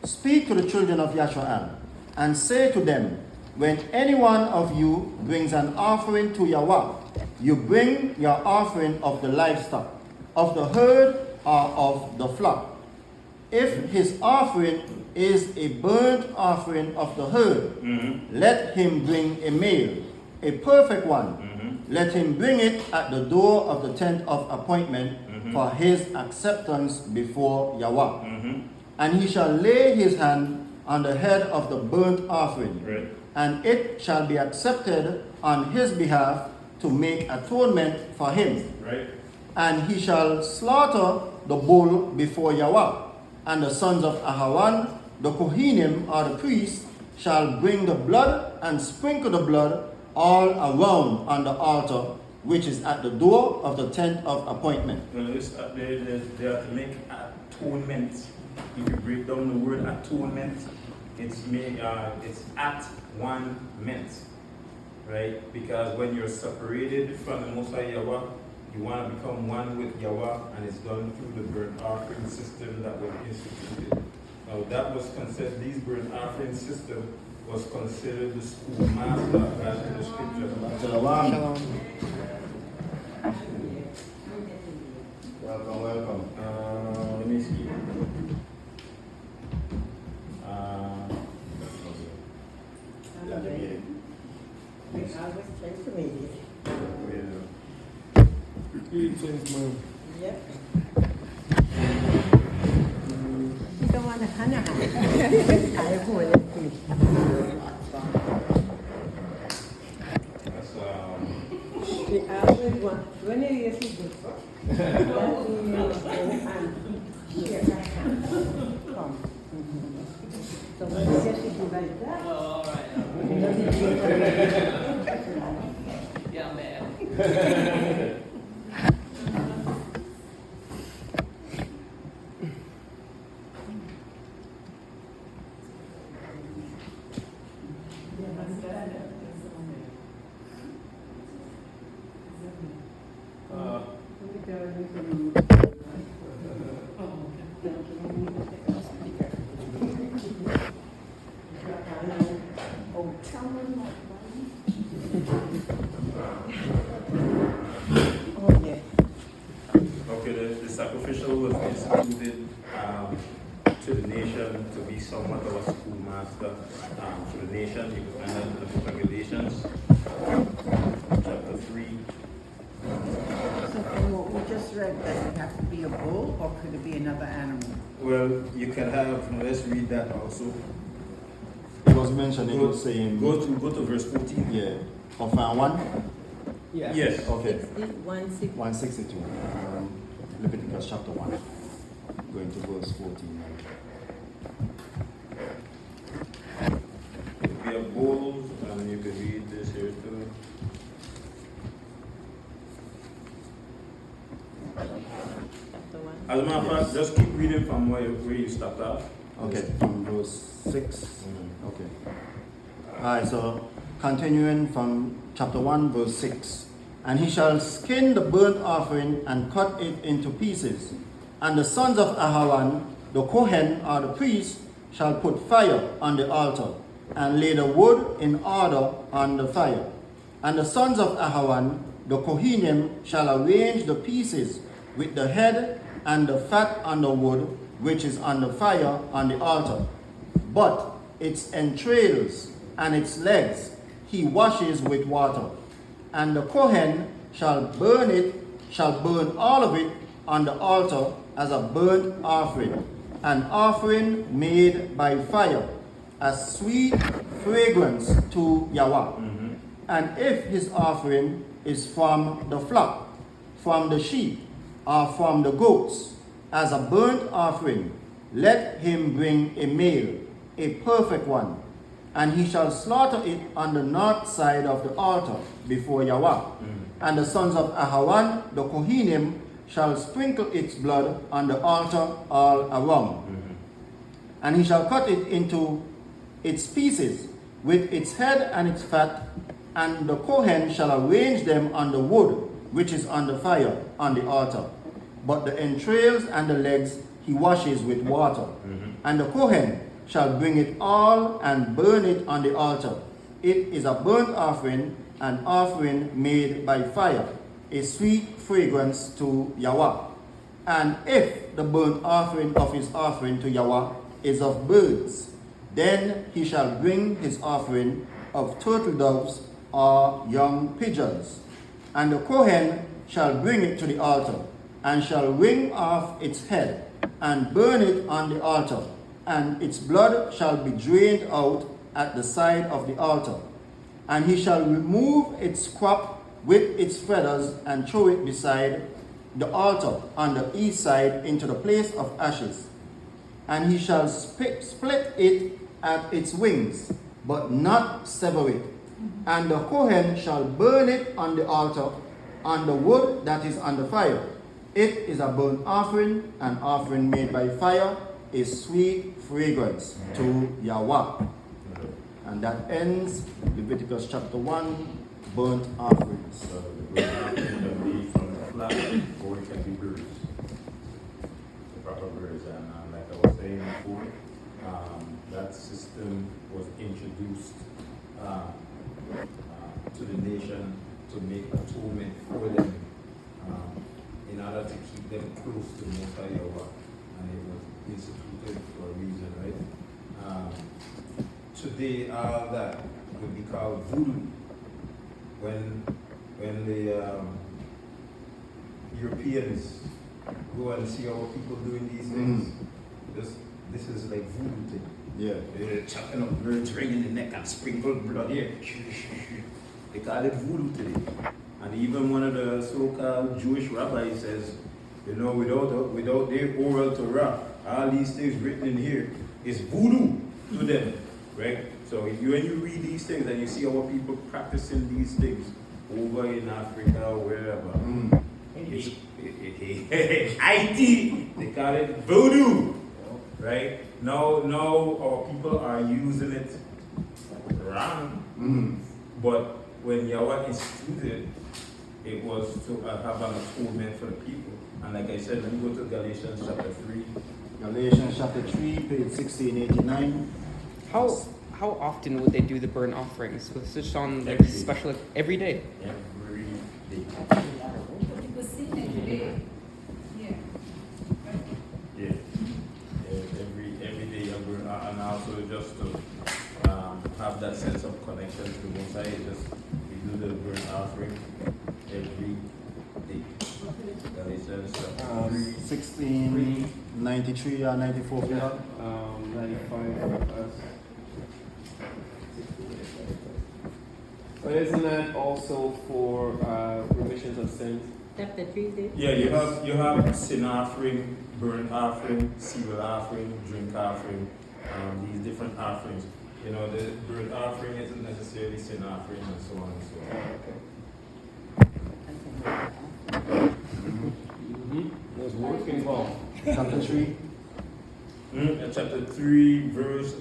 speak to the children of Yasharal, and say to them, when any one of you brings an offering to Yahweh, you bring your offering of the livestock, of the herd or of the flock. If his offering is a burnt offering of the herd, let him bring a male, a perfect one. Let him bring it at the door of the tent of appointment for his acceptance before Yahweh. And he shall lay his hand on the head of the burnt offering, Right. and it shall be accepted on his behalf to make atonement for him. Right. And he shall slaughter the bull before Yahweh, and the sons of Aharon, the Kohanim or the priests, shall bring the blood and sprinkle the blood all around on the altar, which is at the door of the tent of appointment. Well, they have to make atonement. If you break down the word atonement, it's at one meant, right? Because when you're separated from the Most High Yahweh, you want to become one with Yahweh, and it's done through the burnt offering system that was instituted. Now that was considered, these burnt offering system was considered the schoolmaster as in the scripture. Shalom. Shalom. Welcome, welcome. Let me see. Greetings, man. You don't want to hana I want it. That's I always want, when you see this, come. So when you get to do like that. All right. Yeah, man. okay, the sacrificial was instituted to the nation to be somewhat of a schoolmaster to the nation. You can find that in the book of Galatians, chapter 3. So from what we just read, does it have to be a bull or could it be another animal? Well, you can have, let's read that also. It was mentioned in Go, the same. go to verse 14. Yeah. Of 1? Yeah. Yes. Okay. 160. 162. Leviticus chapter 1. Going to verse 14 now. We have bowls, and you can read this here too. Chapter 1. As a matter of fact, just keep reading from where you stopped off. Okay, from verse 6. Okay. Alright, so continuing from chapter 1, verse 6. And he shall skin the burnt offering and cut it into pieces. And the sons of Aharon, the Kohen or the priest, shall put fire on the altar and lay the wood in order on the fire. And the sons of Aharon, the Kohanim, shall arrange the pieces with the head and the fat on the wood, which is on the fire on the altar. But its entrails and its legs he washes with water. And the Kohen shall burn all of it on the altar as a burnt offering, an offering made by fire, a sweet fragrance to Yahweh. And if his offering is from the flock, from the sheep, or from the goats, as a burnt offering, let him bring a male, a perfect one, and he shall slaughter it on the north side of the altar before Yahweh. And the sons of Aharon, the Kohanim, shall sprinkle its blood on the altar all around. And he shall cut it into its pieces, with its head and its fat, and the Kohen shall arrange them on the wood which is on the fire on the altar. But the entrails and the legs he washes with water. And the Kohen shall bring it all and burn it on the altar. It is a burnt offering, an offering made by fire, a sweet fragrance to Yahweh. And if the burnt offering of his offering to Yahweh is of birds, then he shall bring his offering of turtle doves or young pigeons. And the Kohen shall bring it to the altar, and shall wring off its head, and burn it on the altar, and its blood shall be drained out at the side of the altar. And he shall remove its crop with its feathers, and throw it beside the altar on the east side into the place of ashes. And he shall split it at its wings, but not sever it. And the Kohen shall burn it on the altar, on the wood that is on the fire. It is a burnt offering, an offering made by fire, a sweet fragrance to Yahweh. And that ends Leviticus chapter 1, burnt offerings. So the burnt offering can be from the flat or it can be bruised. The proper bruise. And like I was saying before, that system was introduced to the nation to make atonement for them in order to keep them close to Most High Yahweh. And it was instituted for a reason, right? Today, all that would be called voodoo. When the Europeans go and see our people doing these things, this is like voodoo thing. Yeah. They're chopping up birds, ringing the neck and sprinkle blood here. They call it voodoo today. And even one of the so-called Jewish rabbis says, you know, without their oral Torah, all these things written in here is voodoo to them, right? So when you read these things and you see our people practicing these things over in Africa or wherever, it's IT, they call it voodoo, right? Now our people are using it wrong, but when Yahweh instituted, it was to have an atonement for the people. And like I said, let me go to Galatians chapter 3. Galatians chapter 3, page 1689. How often would they do the burnt offerings? Was this just on like Every day. special every day? Every day. It was seen every day. Yeah. Yeah. Every day, and also just to have that sense of connection to the Most High, just we do the burnt offering every day. Galatians chapter 3. 1693 or 94 for y'all? 95 for us. But isn't that also for remissions of sins? Chapter 3 says? Yeah, you have sin offering, burnt offering, civil offering, drink offering, these different offerings. You know, the burnt offering isn't necessarily sin offering and so on and so on. Mm-hmm. There's work involved. Chapter 3. Chapter 3, verse,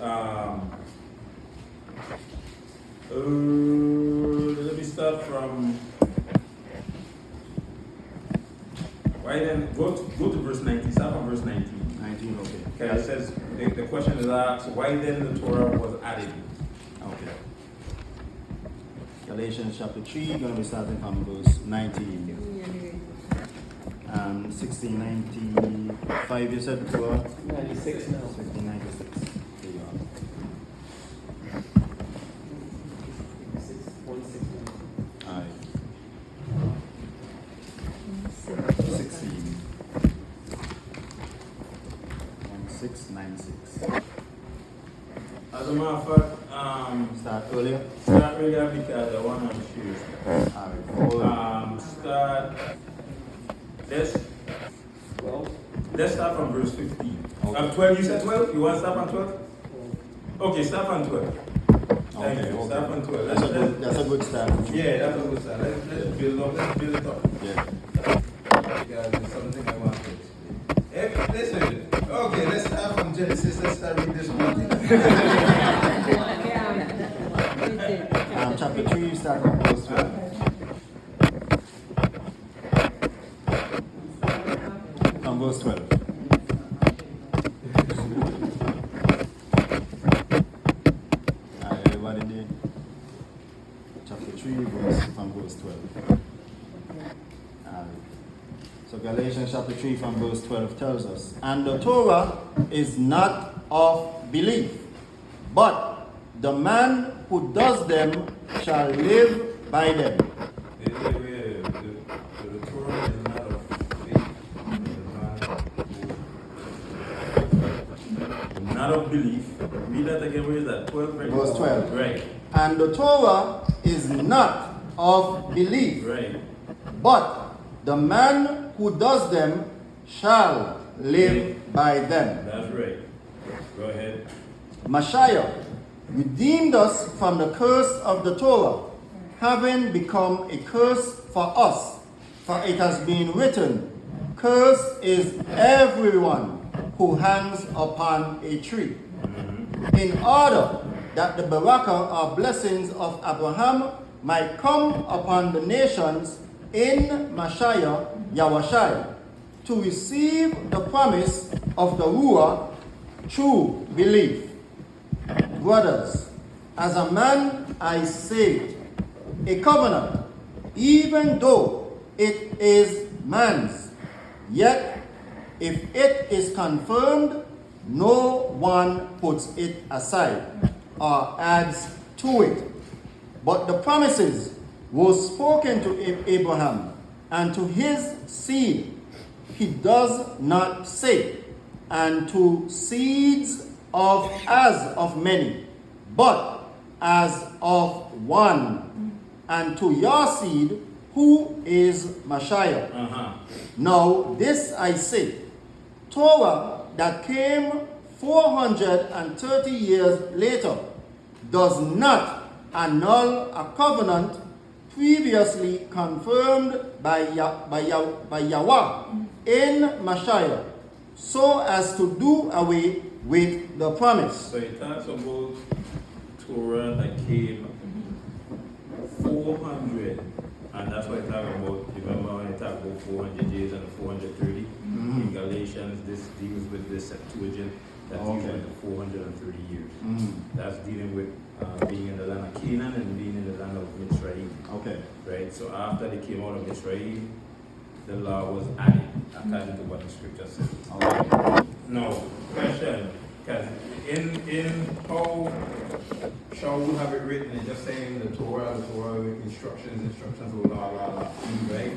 let me start from, why then, go to verse 19, start from verse 19. 19, okay. Okay, it says, the question is asked, why then the Torah was added? Okay. Galatians chapter 3, going to be starting from verse 19. 1695, you said to 96 now. 1696. There you are. 160. Aye. 16. 1696. As a matter of fact, Start earlier. start earlier because I want to choose. Alright. Start, let's start from verse 15. Okay. 12, you said 12? You want to start from 12? Okay, start from 12. Thank Okay, you. okay. Start from 12. That's a good start. Yeah, that's a good start. Let's build it up. Yeah. Because there's something I want to explain. Hey, listen. Okay, let's start from Genesis. Let's start reading this one. Chapter 3, start from verse 12. verse 12. Everybody there? Chapter 3, from verse 12. So Galatians chapter 3 from verse 12 tells us, and the Torah is not of belief, but the man who does them shall live by them. The Torah is not of faith. Not of belief. Read that again. Where is that? 12, right? Verse 12. Right. And the Torah is not of belief, Right. but the man who does them shall live by them. That's right. Go ahead. Messiah redeemed us from the curse of the Torah, having become a curse for us. For it has been written, cursed is everyone who hangs upon a tree. In order that the barakah or blessings of Abraham might come upon the nations in Messiah Yahushua, to receive the promise of the Ruach through belief. Brothers, as a man I say, a covenant, even though it is man's, yet if it is confirmed, no one puts it aside or adds to it. But the promises were spoken to Abraham and to his seed. He does not say, and to seeds of as of many, but as of one, and to your seed, who is Messiah. Now this I say, Torah that came 430 years later does not annul a covenant previously confirmed by Yahweh in Messiah, so as to do away with the promise. So it talks about Torah that came 400, and that's what it talks about. Remember when it talks about 400 years and 430? In Galatians, this deals with the Septuagint that deals with the 430 years. That's dealing with being in the land of Canaan and being in the land of Mitzrayim. Okay. Right? So after they came out of Mitzrayim, the law was added according to what the scripture says. Now, question, because in how Shaul have it written, it's just saying the Torah, instructions, blah, blah, blah, right?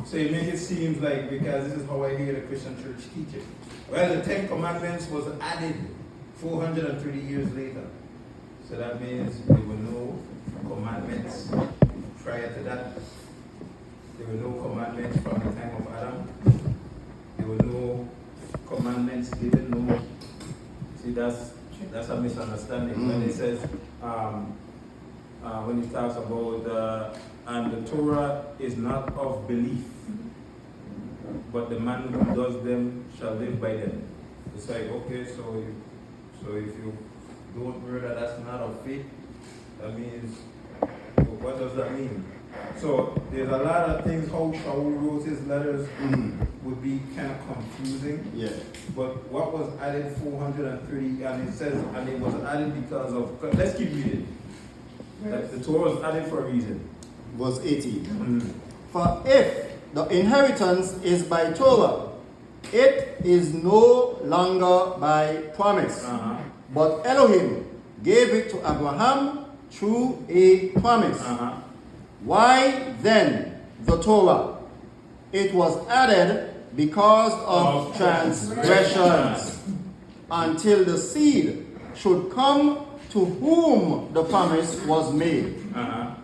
So it makes it seem like, because this is how I hear the Christian church teach it. Well, the 10 Commandments was added 430 years later. So that means there were no commandments prior to that. There were no commandments from the time of Adam. There were no commandments given, no. See, that's a misunderstanding. When it says, when it talks about, and the Torah is not of belief, but the man who does them shall live by them. It's like, okay, so if you don't murder, that's not of faith. That means, what does that mean? So there's a lot of things how Shaul wrote his letters would be kind of confusing. Yeah. But what was added 430, and it says, and it was added because of, let's keep reading. That the Torah was added for a reason. Verse 18. For if the inheritance is by Torah, it is no longer by promise. But Elohim gave it to Abraham through a promise. Why then the Torah? It was added because of transgressions, until the seed should come to whom the promise was made.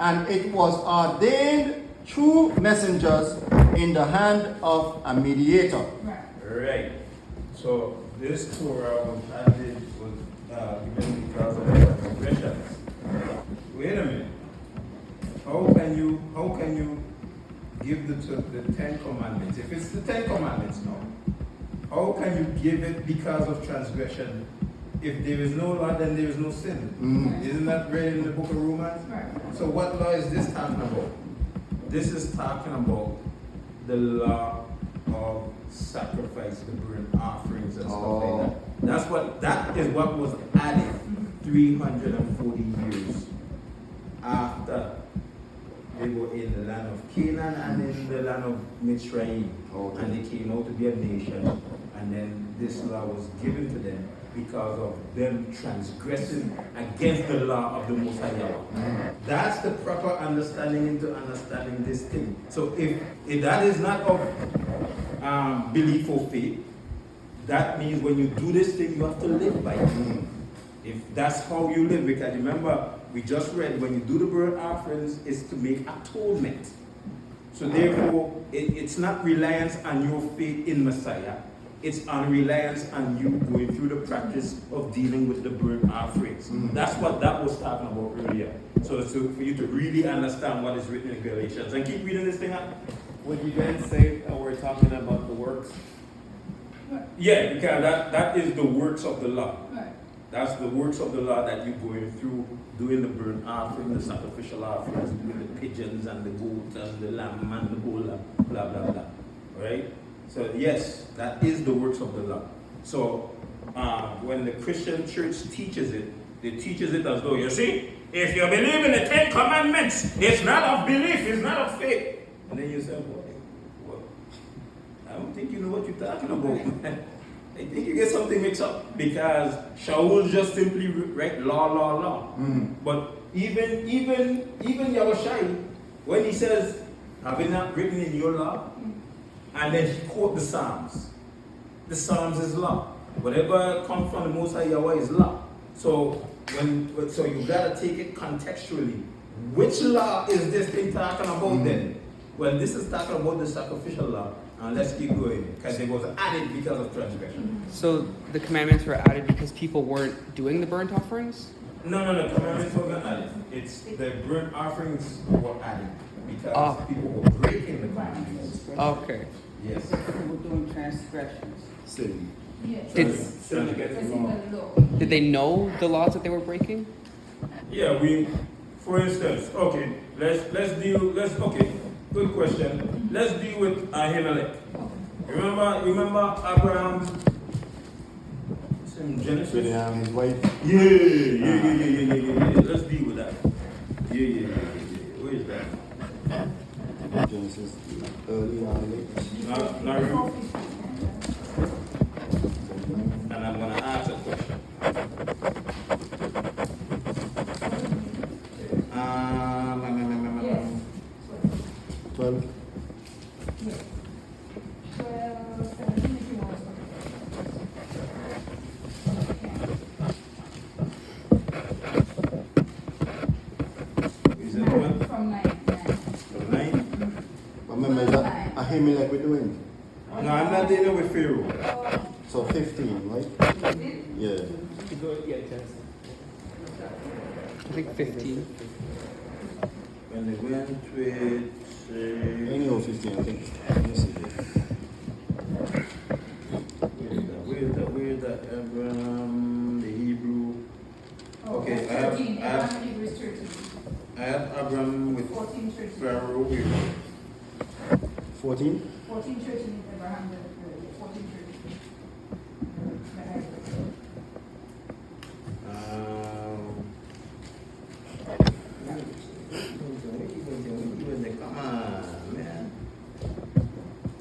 And it was ordained through messengers in the hand of a mediator. Right. So this Torah was added, was given because of transgressions. Wait a minute. How can you give the 10 Commandments? If it's the 10 Commandments now, how can you give it because of transgression? If there is no law, then there is no sin. Isn't that read in the book of Romans? So what law is this talking about? This is talking about the law of sacrifice, the burnt offerings and stuff like that. That is what was added 340 years after they were in the land of Canaan and in the land of Mitzrayim. Okay. And they came out to be a nation, and then this law was given to them because of them transgressing against the law of the Most High Yahweh. That's the proper understanding into understanding this thing. So if that is not of belief or faith, that means when you do this thing, you have to live by it. If that's how you live, because remember, we just read when you do the burnt offerings, it's to make atonement. So therefore, it's not reliance on your faith in Messiah. It's on reliance on you going through the practice of dealing with the burnt offerings. That's what that was talking about earlier. So for you to really understand what is written in Galatians. And keep reading this thing up. Would you then say that we're talking about the works? Yeah, because that is the works of the law. Right. That's the works of the law that you're going through, doing the burnt offering, the sacrificial offerings, doing the pigeons and the goat and the lamb and the bull, blah, blah, blah. Right? So yes, that is the works of the law. So when the Christian church teaches it, they teaches it as though, you see, if you believe in the 10 Commandments, it's not of belief, it's not of faith. And then you say, well, I don't think you know what you're talking about. I think you get something mixed up because Shaul just simply write law. But even Yahushai, when he says, have it not written in your law? And then he quote the Psalms. The Psalms is law. Whatever comes from the Most High Yahweh is law. So you gotta take it contextually. Which law is this thing talking about then? Well, this is talking about the sacrificial law. And let's keep going, because it was added because of transgression. So the commandments were added because people weren't doing the burnt offerings? No, commandments wasn't added. It's the burnt offerings were added because people were breaking the commandments. Okay. Yes. They were doing transgressions. Sin. Yes. Did, Against the law. That's in the law. did they know the laws that they were breaking? Yeah, for instance, okay, okay, good question. Let's deal with Ahimelech. Remember Abraham? It's in Genesis? Abraham, his wife. Yeah. Let's deal with that. Yeah. Where is that? Genesis, early or late. Not really. And I'm gonna ask a question. 12. 17 if you want. Is it one? From 9. Nine? Remember, is that Ahimelech we're doing? No, I'm not dealing with Pharaoh. So 15, right? Yeah. Genesis. I think 15. When they went with Any 15, I think. Let me see. where's the Abraham, the Hebrew? Okay, I have- 13. I have- Abraham Hebrew is 13. I have Abraham with 14, 13. Pharaoh here. 14? 14, 13 is Abraham, the 14, 13. Come on, man.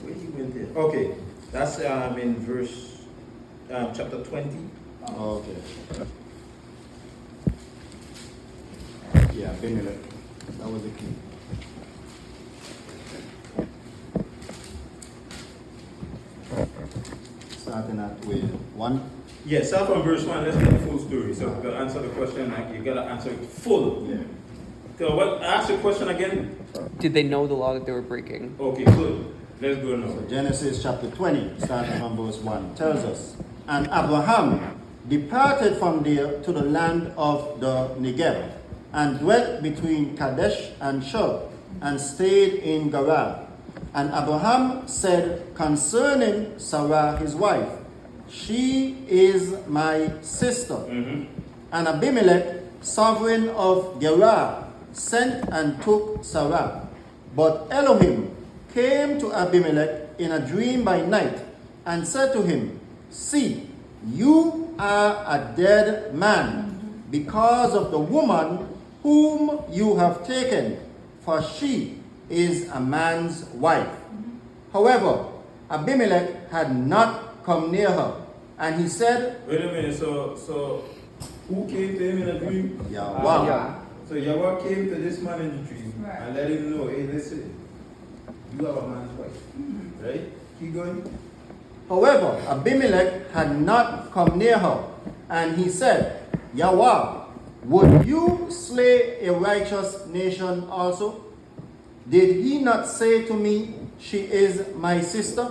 Where you went there? Okay, that's in verse chapter 20. Oh, okay. Yeah, Abimelech. That was the key. Starting at with 1. Yeah, start from verse 1. Let's get the full story. So to answer the question, you gotta answer it full. Yeah. So what? Ask the question again. Did they know the law that they were breaking? Okay, good. Let's go now. So Genesis chapter 20, starting from verse 1, tells us, and Abraham departed from there to the land of the Negev, and dwelt between Kadesh and Shur, and stayed in Gerar. And Abraham said concerning Sarah his wife, she is my sister. And Abimelech, sovereign of Gerar, sent and took Sarah. But Elohim came to Abimelech in a dream by night, and said to him, See, you are a dead man, because of the woman whom you have taken, for she is a man's wife. However, Abimelech had not come near her, and he said, Wait a minute, so who came to him in a dream? Yahweh. Yeah. So Yahweh came to this man in the dream Right. and let him know, hey, listen, you are a man's wife. Right? Keep going. However, Abimelech had not come near her, and he said, Yahweh, would you slay a righteous nation also? Did he not say to me, She is my sister?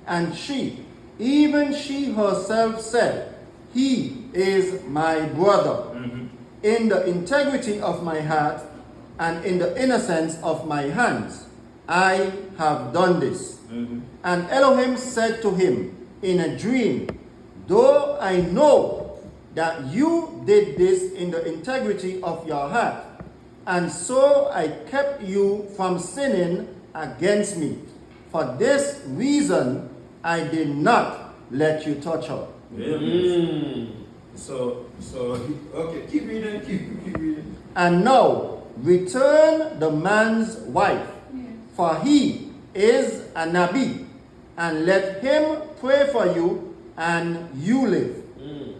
And she, even she herself said, He is my brother. In the integrity of my heart and in the innocence of my hands, I have done this. And Elohim said to him in a dream, Though I know that you did this in the integrity of your heart, and so I kept you from sinning against me. For this reason, I did not let you touch her. Wait a minute. Okay, keep reading, keep reading. And now return the man's wife, for he is a Nabi, and let him pray for you, and you live.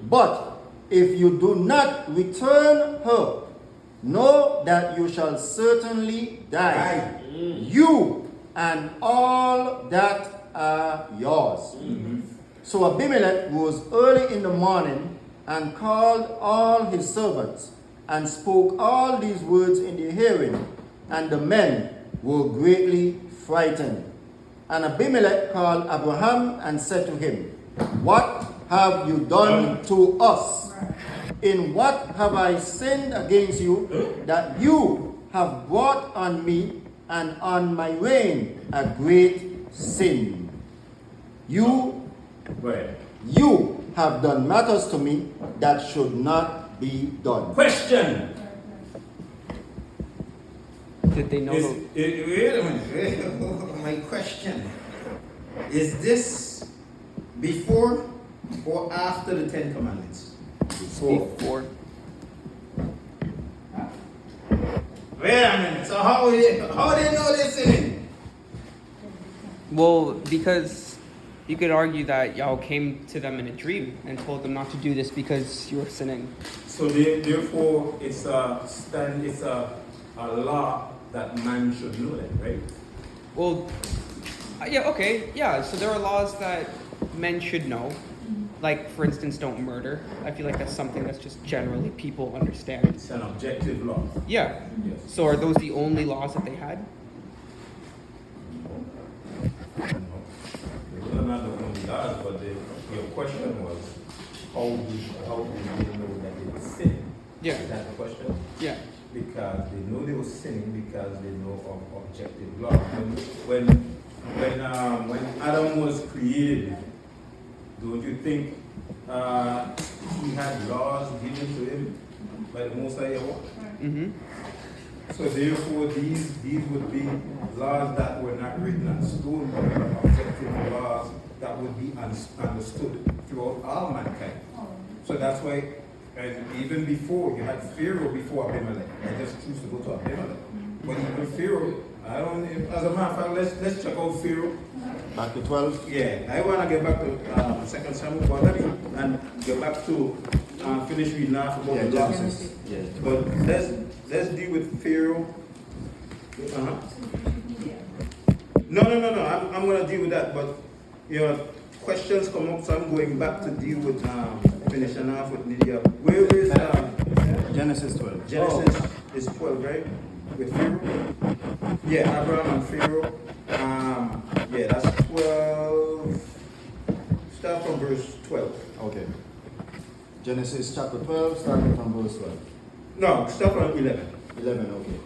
But if you do not return her, know that you shall certainly die, you and all that are yours. So Abimelech rose early in the morning and called all his servants and spoke all these words in their hearing, and the men were greatly frightened. And Abimelech called Abraham and said to him, What have you done to us? In what have I sinned against you, that you have brought on me and on my reign a great sin? You have done matters to me that should not be done. Question. Did they know? Wait a minute. My question. Is this before or after the Ten Commandments? Before. Wait a minute. So how they know they're sinning? Well, because you could argue that Yahweh came to them in a dream and told them not to do this because you were sinning. So therefore, it's a law that man should know that, right? Well, yeah, okay, yeah. So there are laws that men should know. Like, for instance, don't murder. I feel like that's something that's just generally people understand. It's an objective law. Yeah. Yes. So are those the only laws that they had? Those are not the only laws, but your question was, how do they know that they were sinning? Yeah. Is that the question? Yeah. Because they know they were sinning because they know of objective law. When Adam was created, don't you think he had laws given to him by the Most High Yahweh? Mm-hmm. So therefore, these would be laws that were not written on stone, but were objective laws that would be understood throughout all mankind. So that's why, and even before, you had Pharaoh before Abimelech. I just choose to go to Abimelech. But even Pharaoh, as a matter of fact, let's check out Pharaoh. Back to 12. Yeah, I want to get back to 2 Samuel, but let me get back to finish reading off about the laws. Genesis. Yeah. But let's deal with Pharaoh. Uh-huh. No. I'm going to deal with that. But questions come up, so I'm going back to deal with finishing off with Lydia. Where is Genesis 12. Genesis is 12, right? With Pharaoh. Yeah, Abraham and Pharaoh. Yeah, that's 12. Start from verse 12. Okay. Genesis chapter 12, starting from verse 12. No, start from 11. 11, okay.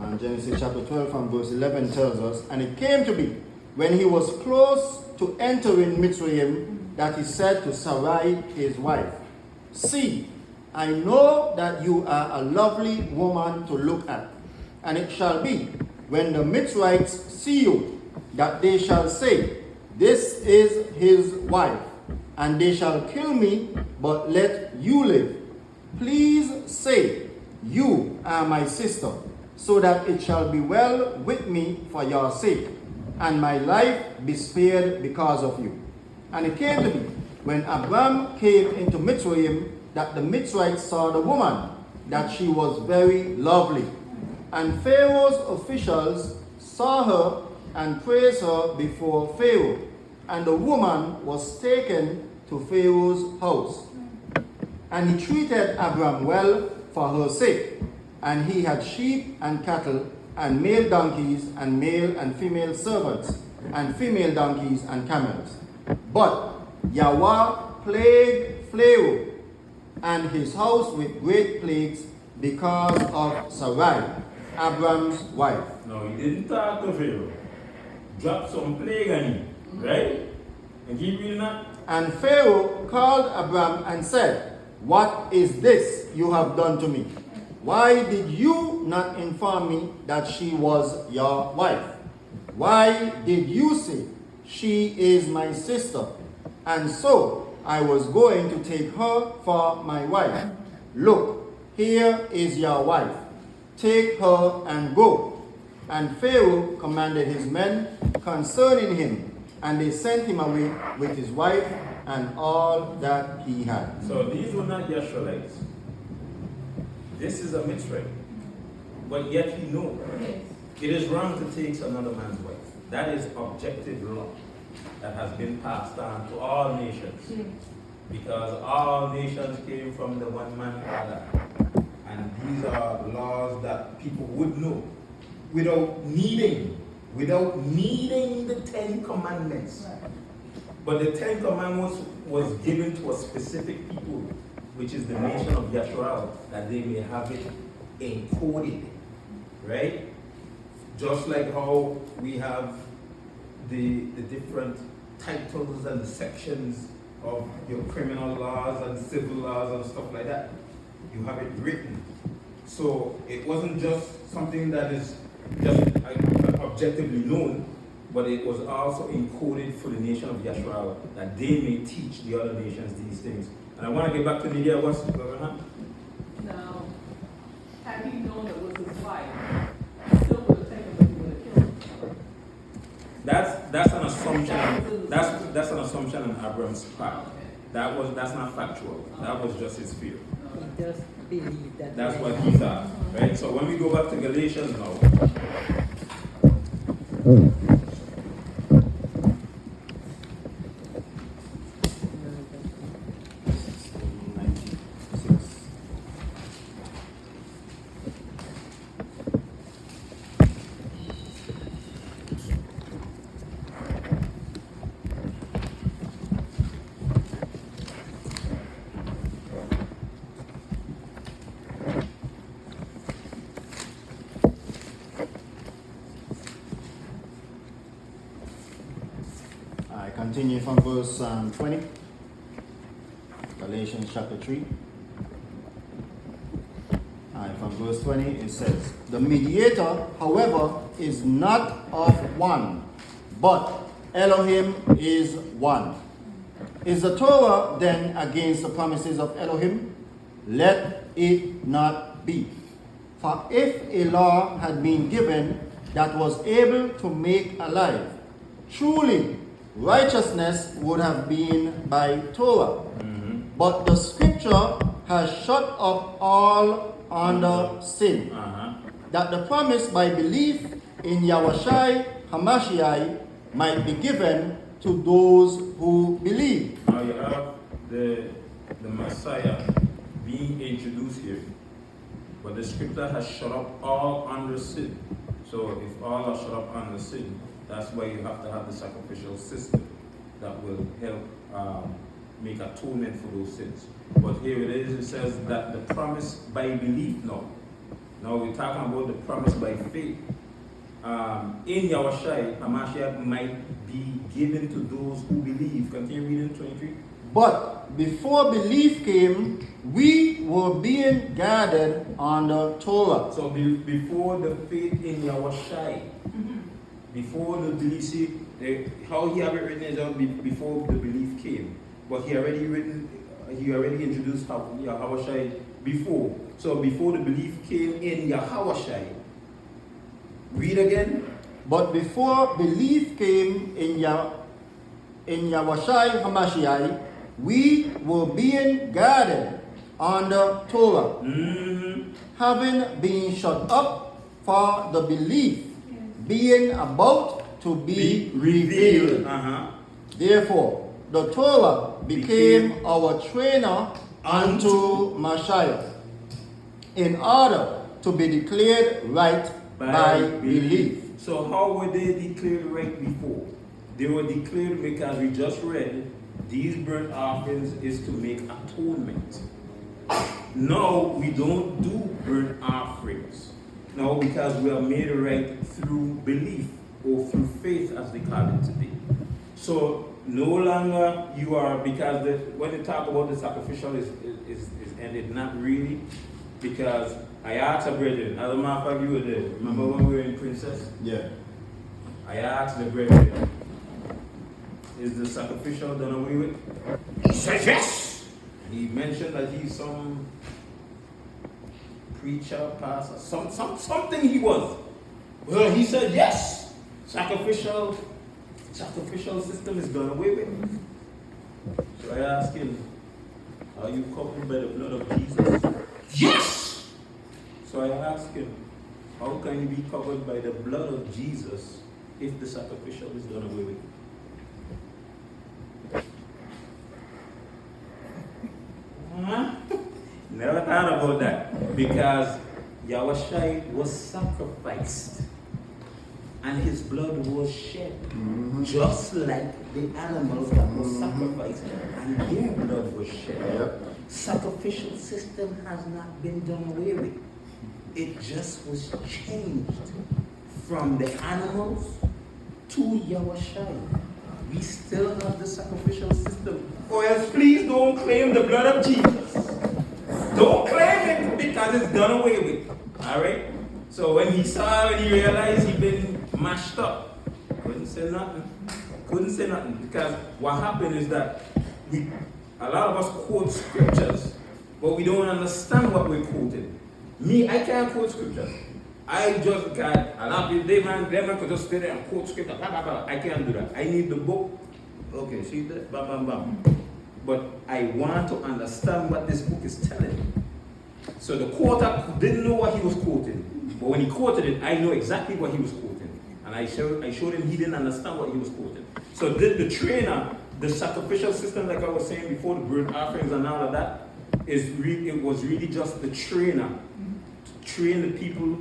And Genesis chapter 12 from verse 11 tells us, And it came to be, when he was close to entering Mitzrayim, that he said to Sarai his wife, See, I know that you are a lovely woman to look at. And it shall be, when the Mitzrites see you, that they shall say, This is his wife, and they shall kill me, but let you live. Please say, You are my sister, so that it shall be well with me for your sake, and my life be spared because of you. And it came to be, when Abram came into Mitzrayim, that the Mitzrites saw the woman, that she was very lovely. And Pharaoh's officials saw her and praised her before Pharaoh. And the woman was taken to Pharaoh's house. And he treated Abram well for her sake. And he had sheep and cattle, and male donkeys, and male and female servants, and female donkeys and camels. But Yahweh plagued Pharaoh and his house with great plagues because of Sarai, Abram's wife. No, he didn't talk to Pharaoh. Drop some plague on him, right? And keep reading that. And Pharaoh called Abram and said, What is this you have done to me? Why did you not inform me that she was your wife? Why did you say, She is my sister? And so I was going to take her for my wife. Look, here is your wife. Take her and go. And Pharaoh commanded his men concerning him, and they sent him away with his wife and all that he had. So these were not Yeshurunites. This is a Mitzrayim. But yet he knows it is wrong to take another man's wife. That is objective law that has been passed on to all nations. Because all nations came from the one man Father. And these are laws that people would know without needing the 10 Commandments. But the 10 Commandments was given to a specific people, which is the nation of Yashua, that they may have it encoded, right? Just like how we have the different titles and sections of your criminal laws and civil laws and stuff like that. You have it written. So it wasn't just something that is just objectively known, but it was also encoded for the nation of Yashua, that they may teach the other nations these things. And I want to get back to Lydia. What's going on? Now, had he known it was his wife, he still would have taken him, he would have killed him. That's an assumption. That's an assumption on Abram's part. That's not factual. That was just his fear. He just believed that. That's what he thought, right? So when we go back to Galatians now. I continue from verse 20, Galatians chapter 3. From verse 20 it says, The mediator, however, is not of one, but Elohim is one. Is the Torah then against the promises of Elohim? Let it not be. For if a law had been given that was able to make alive, truly righteousness would have been by Torah. But the scripture has shut up all under sin, that the promise by belief in Yahushai HaMashiach might be given to those who believe. Now you have the Messiah being introduced here. But the scripture has shut up all under sin. So if all are shut up under sin, that's why you have to have the sacrificial system that will help make atonement for those sins. But here it is, it says that the promise by belief now. Now we're talking about the promise by faith. In Yahushai, HaMashiach might be given to those who believe. Continue reading 23. But before belief came, we were being guarded under Torah. So before the faith in Yahushai, before the belief, see, how he have it written is out before the belief came. But he already introduced Yahushai before. So before the belief came in Yahushai. Read again. But before belief came in Yahushai HaMashiach, we were being guarded under Torah, having been shut up for the belief being about to be revealed. Therefore, the Torah became our trainer unto Mashiach, in order to be declared right by belief. So how were they declared right before? They were declared because we just read, these burnt offerings is to make atonement. Now we don't do burnt offerings. Now because we are made right through belief or through faith, as they call it today. So no longer you are, because when they talk about the sacrificial is ended, not really, because I asked a brethren, as a matter of fact, you were there. Remember when we were in Princess? Yeah. I asked the brethren, is the sacrificial done away with? He said yes. He mentioned that he's some preacher, pastor, something he was. Well, he said yes. Sacrificial system is done away with. So I asked him, are you covered by the blood of Jesus? Yes! So I asked him, how can you be covered by the blood of Jesus if the sacrificial is done away with? Never thought about that. Because Yahushai was sacrificed and his blood was shed, just like the animals that were sacrificed and their blood was shed. Yep. Sacrificial system has not been done away with. It just was changed from the animals to Yahushai. We still have the sacrificial system. Or else please don't claim the blood of Jesus. Don't claim it because it's done away with. Alright? So when he realized he'd been mashed up, couldn't say nothing. Because what happened is that a lot of us quote scriptures, but we don't understand what we're quoting. Me, I can't quote scriptures. I just got a lot of people, they man could just stay there and quote scripture, blah, blah, blah. I can't do that. I need the book. Okay, see that? Bam, bam, bam. But I want to understand what this book is telling me. So the quoter didn't know what he was quoting. But when he quoted it, I know exactly what he was quoting. And I showed him he didn't understand what he was quoting. So the trainer, the sacrificial system, like I was saying before, the burnt offerings and all of that, it was really just the trainer to train the people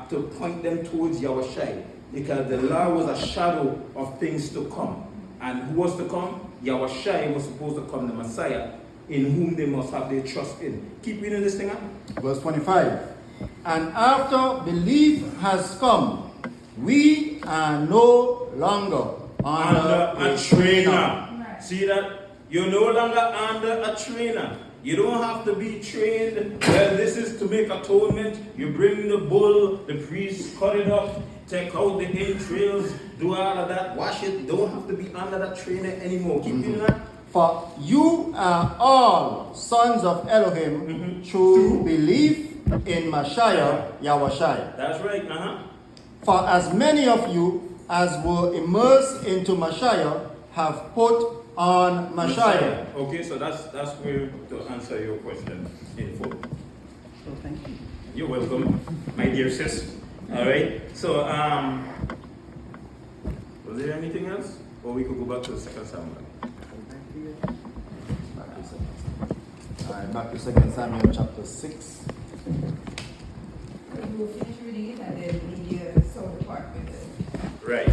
to point them towards Yahushai, because the law was a shadow of things to come. And who was to come? Yahushai was supposed to come, the Messiah, in whom they must have their trust in. Keep reading this thing up. Verse 25. And after belief has come, we are no longer under a trainer. See that? You're no longer under a trainer. You don't have to be trained. Well, this is to make atonement. You bring the bull, the priest cut it up, take out the entrails, do all of that, wash it. Don't have to be under that trainer anymore. Keep doing that. For you are all sons of Elohim through belief in Mashiach Yahushai. That's right. For as many of you as were immersed into Mashiach have put on Mashiach. Okay, so that's where to answer your question in full. So thank you. You're welcome, my dear sis. All right. So was there anything else, or we could go back to the second Samuel? Alright, back to 2 Samuel chapter 6. You will finish reading it and then do the part with it. Right.